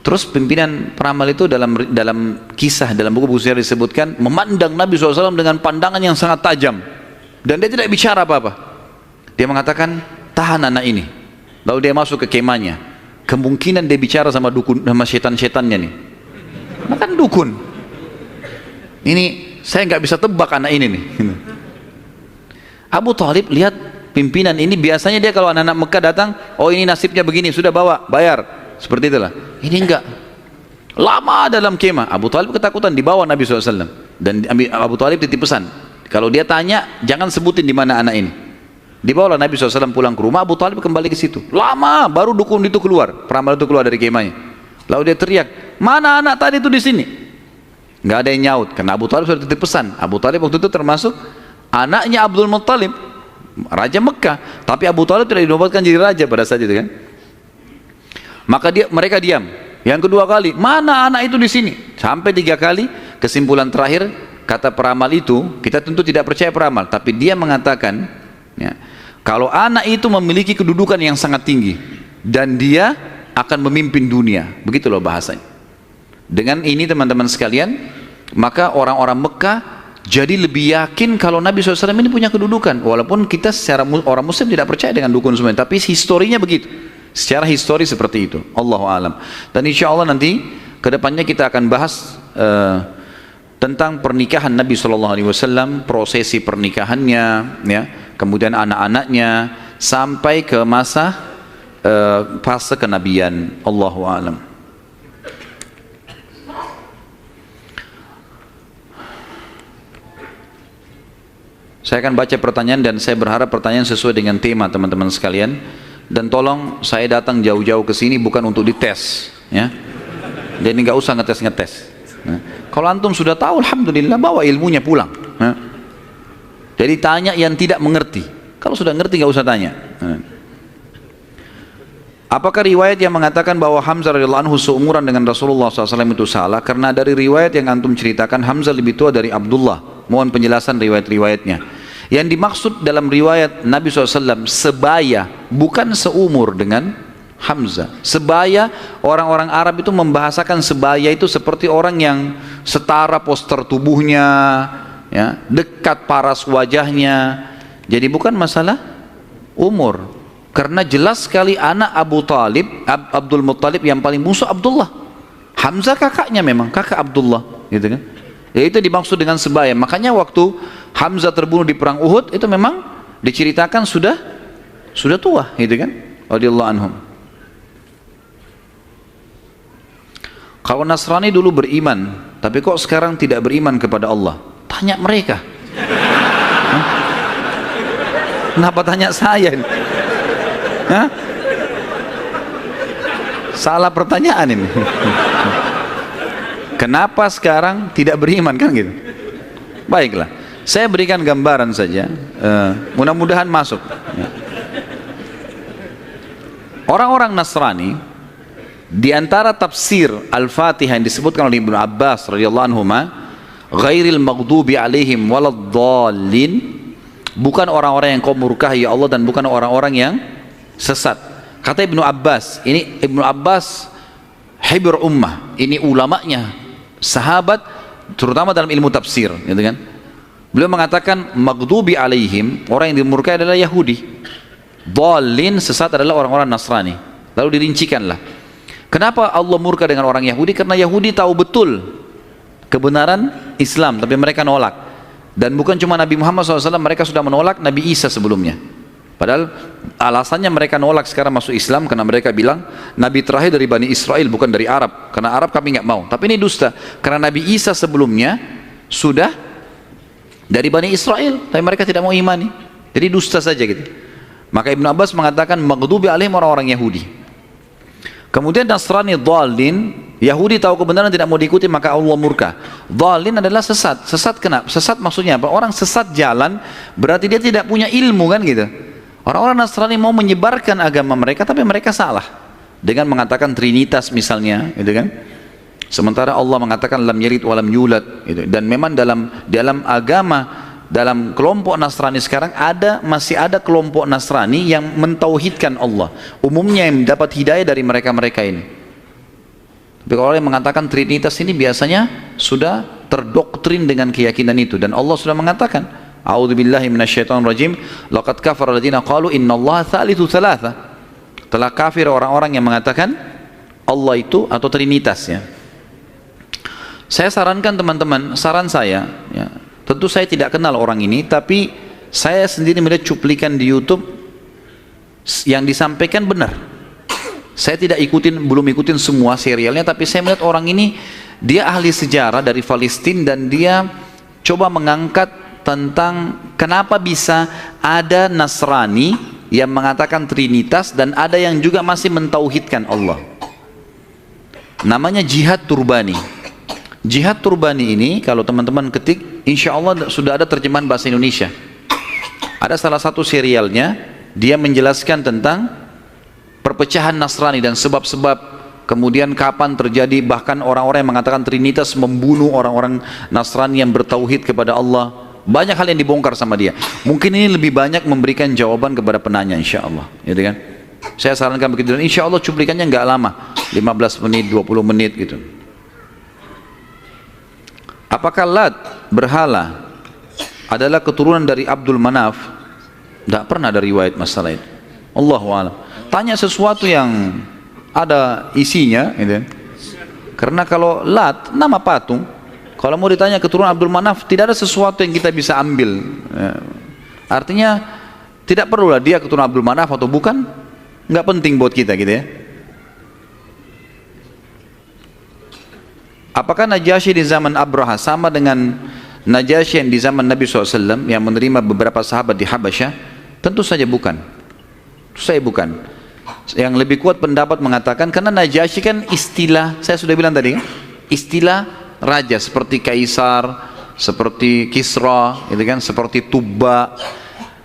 Terus pimpinan peramal itu dalam kisah, dalam buku-buku sejarah disebutkan memandang Nabi SAW dengan pandangan yang sangat tajam. Dan dia tidak bicara apa-apa. Dia mengatakan, tahan anak ini. Lalu dia masuk ke kemahnya. Kemungkinan dia bicara sama dukun, sama setan-setannya nih. Karena kan dukun. Ini saya nggak bisa tebak anak ini nih. Abu Thalib lihat pimpinan ini, biasanya dia kalau anak-anak Mekah datang, oh ini nasibnya begini, sudah bawa, bayar. Seperti itulah. Ini enggak. Lama dalam kemah. Abu Thalib ketakutan, dibawa Nabi SAW. Dan Abu Thalib titip pesan, kalau dia tanya, jangan sebutin di mana anak ini. Dibawalah Nabi SAW pulang ke rumah, Abu Thalib kembali ke situ. Lama, baru dukun itu keluar, peramal itu keluar dari kemahnya. Lalu dia teriak, mana anak tadi itu di sini? Nggak ada yang nyaut, karena Abu Thalib sudah titip pesan. Abu Thalib waktu itu termasuk anaknya Abdul Muttalib, Raja Mekah. Tapi Abu Thalib tidak dinobatkan jadi raja pada saat itu kan. Maka mereka diam. Yang kedua kali, mana anak itu di sini? Sampai 3 kali. Kesimpulan terakhir, kata peramal itu, kita tentu tidak percaya peramal, tapi dia mengatakan, ya, kalau anak itu memiliki kedudukan yang sangat tinggi dan dia akan memimpin dunia. Begitu loh bahasanya. Dengan ini teman-teman sekalian, maka orang-orang Mekah jadi lebih yakin kalau Nabi SAW ini punya kedudukan. Walaupun kita secara orang Muslim tidak percaya dengan dukun semua, tapi historinya begitu. Secara histori seperti itu. Allahu a'lam. Dan insya Allah nanti kedepannya kita akan bahas tentang pernikahan Nabi SAW, prosesi pernikahannya, ya, kemudian anak-anaknya sampai ke masa fase kenabian. Allahu a'lam. Saya akan baca pertanyaan dan saya berharap pertanyaan sesuai dengan tema teman-teman sekalian. Dan tolong saya datang jauh-jauh ke sini bukan untuk dites, ya. Jadi nggak usah ngetes-ngetes. Nah, kalau antum sudah tahu, alhamdulillah, bawa ilmunya pulang. Nah. Jadi tanya yang tidak mengerti. Kalau sudah ngerti nggak usah tanya. Nah. Apakah riwayat yang mengatakan bahwa Hamzah radhiyallahu anhu seumuran dengan Rasulullah SAW itu salah? Karena dari riwayat yang antum ceritakan, Hamzah lebih tua dari Abdullah. Mohon penjelasan riwayat-riwayatnya. Yang dimaksud dalam riwayat Nabi SAW sebaya, bukan seumur dengan Hamzah. Sebaya, orang-orang Arab itu membahasakan sebaya itu seperti orang yang setara postur tubuhnya, ya, dekat paras wajahnya. Jadi bukan masalah umur. Karena jelas sekali anak Abu Talib, Abdul Muttalib yang paling musuh Abdullah. Hamzah kakaknya memang, kakak Abdullah, gitu kan. Ya, itu dimaksud dengan sebaya. Makanya waktu Hamzah terbunuh di perang Uhud itu memang diceritakan sudah tua, gitu kan? Radhiyallahu anhum. Kalau Nasrani dulu beriman, tapi kok sekarang tidak beriman kepada Allah? Tanya mereka. Kenapa tanya saya? Hah? Salah pertanyaan ini. Kenapa sekarang tidak beriman, kan gitu? Baiklah, saya berikan gambaran saja, mudah-mudahan masuk. Orang-orang Nasrani, di antara tafsir Al-Fatihah yang disebutkan oleh Ibnu Abbas radhiyallahu anhu, ghairil maghdubi alaihim waladdallin, bukan orang-orang yang kau murkahi ya Allah dan bukan orang-orang yang sesat. Kata Ibnu Abbas, ini Ibnu Abbas hibr ummah, ini ulamanya sahabat terutama dalam ilmu tafsir, gitu kan. Beliau mengatakan maghdubi alaihim, orang yang dimurkai adalah Yahudi, dhalin, sesat adalah orang-orang Nasrani. Lalu dirincikanlah kenapa Allah murka dengan orang Yahudi. Karena Yahudi tahu betul kebenaran Islam tapi mereka nolak. Dan bukan cuma Nabi Muhammad SAW, mereka sudah menolak Nabi Isa sebelumnya. Padahal alasannya mereka nolak sekarang masuk Islam karena mereka bilang Nabi terakhir dari Bani Israel, bukan dari Arab. Karena Arab kami nggak mau. Tapi ini dusta. Karena Nabi Isa sebelumnya sudah dari Bani Israel, tapi mereka tidak mau imani. Jadi dusta saja gitu. Maka Ibnu Abbas mengatakan maghdubi alaihim, orang-orang Yahudi. Kemudian Nasrani dhalin, Yahudi tahu kebenaran tidak mau diikuti maka Allah murka. Dhalin adalah sesat. Sesat kenapa? Sesat maksudnya apa? Orang sesat jalan berarti dia tidak punya ilmu, kan gitu. Orang-orang Nasrani mau menyebarkan agama mereka tapi mereka salah dengan mengatakan Trinitas misalnya, gitu kan. Sementara Allah mengatakan lam yalid wa lam yulad, gitu. Dan memang dalam agama dalam kelompok Nasrani sekarang masih ada kelompok Nasrani yang mentauhidkan Allah. Umumnya yang dapat hidayah dari mereka-mereka ini. Tapi kalau orang yang mengatakan Trinitas ini biasanya sudah terdoktrin dengan keyakinan itu, dan Allah sudah mengatakan, A'udzubillahi minasyaitonirrajim, laqad kafara alladziina qalu innallaha tsalitsu tsalatsa. Telah kafir orang-orang yang mengatakan Allah itu atau Trinitas ya. Saya sarankan teman-teman, saran saya ya, tentu saya tidak kenal orang ini, tapi saya sendiri melihat cuplikan di YouTube yang disampaikan benar. Saya tidak belum ikutin semua serialnya, tapi saya melihat orang ini, dia ahli sejarah dari Palestina, dan dia coba mengangkat tentang kenapa bisa ada Nasrani yang mengatakan Trinitas dan ada yang juga masih mentauhidkan Allah. Namanya Jihad Turbani. Jihad Turbani ini kalau teman-teman ketik, insya Allah sudah ada terjemahan bahasa Indonesia. Ada salah satu serialnya, dia menjelaskan tentang perpecahan Nasrani dan sebab-sebab, kemudian kapan terjadi, bahkan orang-orang yang mengatakan Trinitas membunuh orang-orang Nasrani yang bertauhid kepada Allah. Banyak hal yang dibongkar sama dia. Mungkin ini lebih banyak memberikan jawaban kepada penanya, insya Allah, gitu kan? Saya sarankan begitu, dan insya Allah cuplikannya nggak lama, 15 menit, 20 menit gitu. Apakah Lat berhala adalah keturunan dari Abdul Manaf? Tidak pernah ada riwayat masalah itu. Allahu a'lam. Tanya sesuatu yang ada isinya, gitu. Karena kalau Lat nama patung, kalau mau ditanya keturunan Abdul Manaf, tidak ada sesuatu yang kita bisa ambil. Artinya tidak perlulah dia keturunan Abdul Manaf atau bukan, nggak penting buat kita, gitu ya. Apakah Najasyi di zaman Abraha sama dengan Najasyi yang di zaman Nabi SAW yang menerima beberapa sahabat di Habasyah? Tentu saja bukan. Tentu saja bukan. Yang lebih kuat pendapat mengatakan, karena Najasyi kan istilah, saya sudah bilang tadi, istilah raja seperti Kaisar, seperti Kisra, gitu kan, seperti Tuba.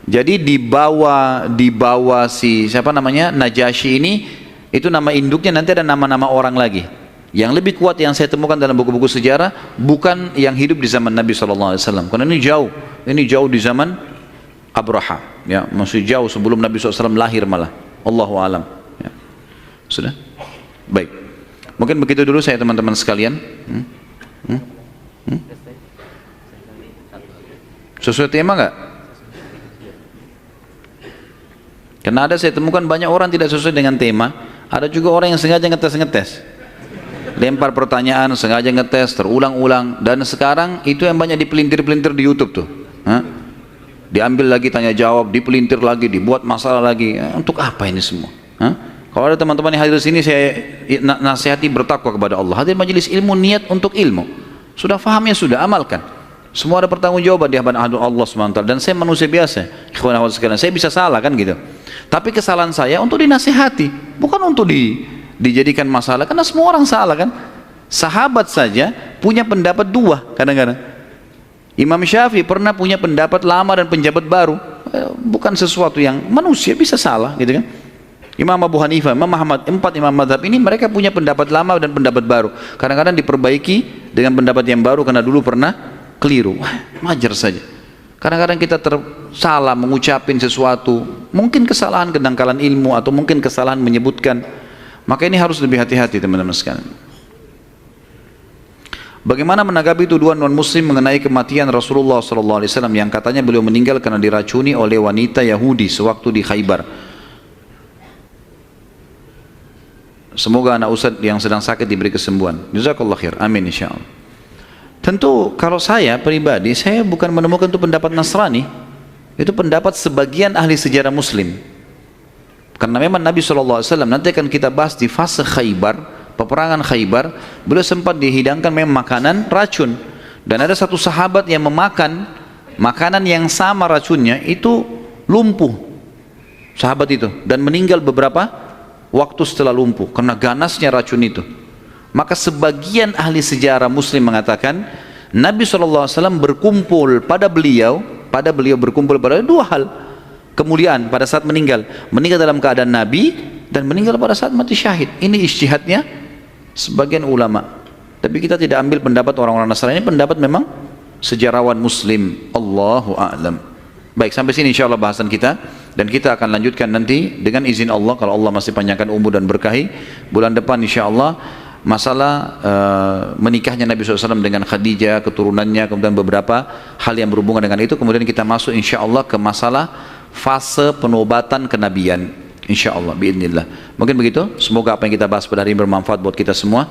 Jadi dibawa si siapa namanya Najasyi ini, itu nama induknya, nanti ada nama-nama orang lagi. Yang lebih kuat yang saya temukan dalam buku-buku sejarah bukan yang hidup di zaman Nabi SAW, karena ini jauh di zaman Abraha, ya, masih jauh sebelum Nabi SAW lahir malah. Allahu alam. Ya. Sudah? Baik. Mungkin begitu dulu saya teman-teman sekalian. Sesuai tema nggak? Karena ada saya temukan banyak orang tidak sesuai dengan tema. Ada juga orang yang sengaja ngetes. Lempar pertanyaan, sengaja ngetes, terulang-ulang, dan sekarang itu yang banyak dipelintir-pelintir di YouTube tuh. Diambil lagi tanya jawab, dipelintir lagi, dibuat masalah lagi. Untuk apa ini semua? Kalau ada teman-teman yang hadir di sini, saya nasihati bertakwa kepada Allah. Hadir majelis ilmu niat untuk ilmu. Sudah faham ya sudah, amalkan. Semua ada pertanggungjawaban di hadapan Allah SWT. Dan saya manusia biasa, ikhwan akhwat sekalian. Saya bisa salah kan gitu. Tapi kesalahan saya untuk dinasihati, bukan untuk dijadikan masalah, karena semua orang salah kan. Sahabat saja punya pendapat dua kadang-kadang. Imam Syafi'i pernah punya pendapat lama dan pendapat baru, bukan sesuatu yang manusia bisa salah gitu kan. Imam Abu Hanifah, Imam Ahmad, 4 imam mazhab ini mereka punya pendapat lama dan pendapat baru. Kadang-kadang diperbaiki dengan pendapat yang baru karena dulu pernah keliru. Wajar saja. Kadang-kadang kita salah mengucapin sesuatu, mungkin kesalahan kedangkalan ilmu atau mungkin kesalahan menyebutkan. Maka ini harus lebih hati-hati teman-teman sekalian. Bagaimana menanggapi tuduhan non-muslim mengenai kematian Rasulullah SAW yang katanya beliau meninggal karena diracuni oleh wanita Yahudi sewaktu di Khaybar? Semoga anak ustadz yang sedang sakit diberi kesembuhan. Jazakallah khair. Amin insyaallah. Tentu kalau saya pribadi, saya bukan menemukan itu pendapat Nasrani. Itu pendapat sebagian ahli sejarah muslim. Karena memang Nabi SAW, nanti akan kita bahas di fase Khaybar, peperangan Khaybar, beliau sempat dihidangkan memang makanan racun. Dan ada satu sahabat yang memakan makanan yang sama racunnya, itu lumpuh sahabat itu, dan meninggal beberapa waktu setelah lumpuh karena ganasnya racun itu. Maka sebagian ahli sejarah muslim mengatakan Nabi SAW berkumpul pada beliau berkumpul pada dua hal kemuliaan pada saat meninggal dalam keadaan Nabi dan meninggal pada saat mati syahid. Ini ijtihadnya sebagian ulama, tapi kita tidak ambil pendapat orang-orang Nasrani. Ini pendapat memang sejarawan muslim. Allahu a'lam. Baik, sampai sini insya Allah bahasan kita, dan kita akan lanjutkan nanti dengan izin Allah, kalau Allah masih panjangkan umur dan berkahi, bulan depan insya Allah masalah menikahnya Nabi SAW dengan Khadijah, keturunannya, kemudian beberapa hal yang berhubungan dengan itu. Kemudian kita masuk insya Allah ke masalah fase penobatan kenabian, insya Allah, biidznillah. Mungkin begitu. Semoga apa yang kita bahas pada hari ini bermanfaat buat kita semua,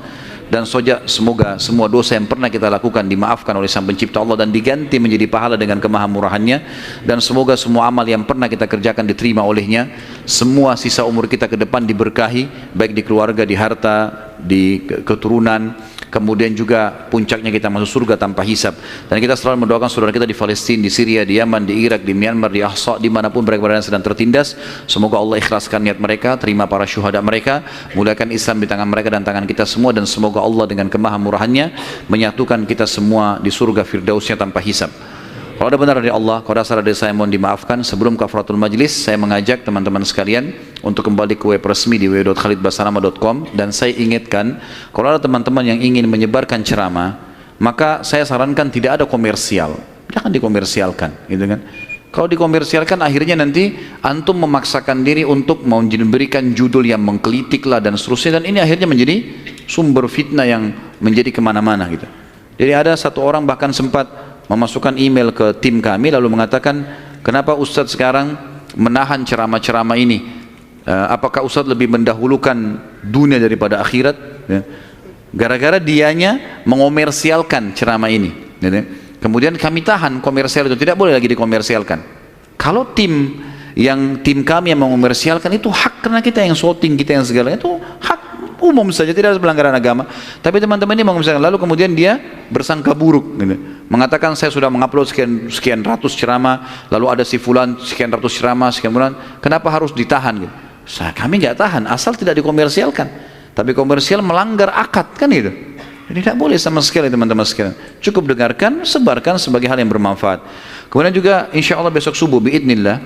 dan semoga semua dosa yang pernah kita lakukan dimaafkan oleh Sang Pencipta Allah dan diganti menjadi pahala dengan kemahamurahannya, dan semoga semua amal yang pernah kita kerjakan diterima olehnya. Semua sisa umur kita ke depan diberkahi, baik di keluarga, di harta, di keturunan, kemudian juga puncaknya kita masuk surga tanpa hisab. Dan kita selalu mendoakan saudara kita di Palestina, di Syria, di Yaman, di Irak, di Myanmar, di Ahsa, dimanapun mereka berada sedang tertindas. Semoga Allah ikhlaskan niat mereka, terima para syuhada mereka, muliakan Islam di tangan mereka dan tangan kita semua, dan semoga Allah dengan kemahamurahannya menyatukan kita semua di surga firdausnya tanpa hisab. Kalau ada benar dari Allah, kalau ada salah dari saya mohon dimaafkan. Sebelum kafaratul majlis, saya mengajak teman-teman sekalian untuk kembali ke web resmi di www.khalidbasalamah.com, dan saya ingatkan, kalau ada teman-teman yang ingin menyebarkan ceramah, maka saya sarankan tidak ada komersial, jangan dikomersialkan, gitu kan. Kalau dikomersialkan akhirnya nanti antum memaksakan diri untuk memberikan judul yang menggelitik lah dan seterusnya, dan ini akhirnya menjadi sumber fitnah yang menjadi kemana-mana gitu. Jadi ada satu orang bahkan sempat memasukkan email ke tim kami lalu mengatakan, kenapa Ustadz sekarang menahan ceramah-ceramah ini? Apakah Ustadz lebih mendahulukan dunia daripada akhirat? Gara-gara dianya mengomersialkan ceramah ini. Kemudian kami tahan komersial itu, tidak boleh lagi dikomersialkan. Kalau tim kami yang mengomersialkan itu hak, karena kita yang shooting, kita yang segala, itu hak umum saja, tidak ada pelanggaran agama. Tapi teman-teman ini mengomersialkan, lalu kemudian dia bersangka buruk, gitu. Mengatakan saya sudah mengupload sekian ratus ceramah, lalu ada si fulan sekian ratus ceramah, sekian bulan, kenapa harus ditahan? Gitu. Kami nggak tahan, asal tidak dikomersialkan. Tapi komersial melanggar akad, kan itu. Jadi tidak boleh sama sekali teman-teman sekalian. Cukup dengarkan, sebarkan sebagai hal yang bermanfaat. Kemudian juga insya Allah besok subuh biidznillah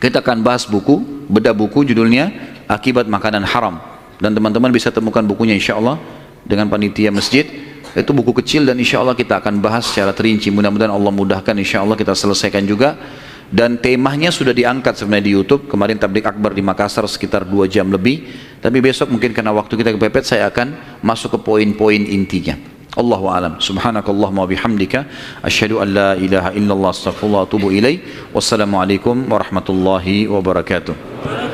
kita akan bahas buku, bedah buku judulnya Akibat Makanan Haram. Dan teman-teman bisa temukan bukunya insya Allah dengan panitia masjid. Itu buku kecil dan insya Allah kita akan bahas secara terinci. Mudah-mudahan Allah mudahkan, insya Allah kita selesaikan juga. Dan temanya sudah diangkat sebenarnya di YouTube. Kemarin tablik akbar di Makassar sekitar 2 jam lebih. Tapi besok mungkin karena waktu kita kepepet, saya akan masuk ke poin-poin intinya. Allahu a'lam. Subhanakallahumma bihamdika asyhadu an la ilaha illallah astaghfirullah wa atubu ilaih. Wassalamualaikum warahmatullahi wabarakatuh.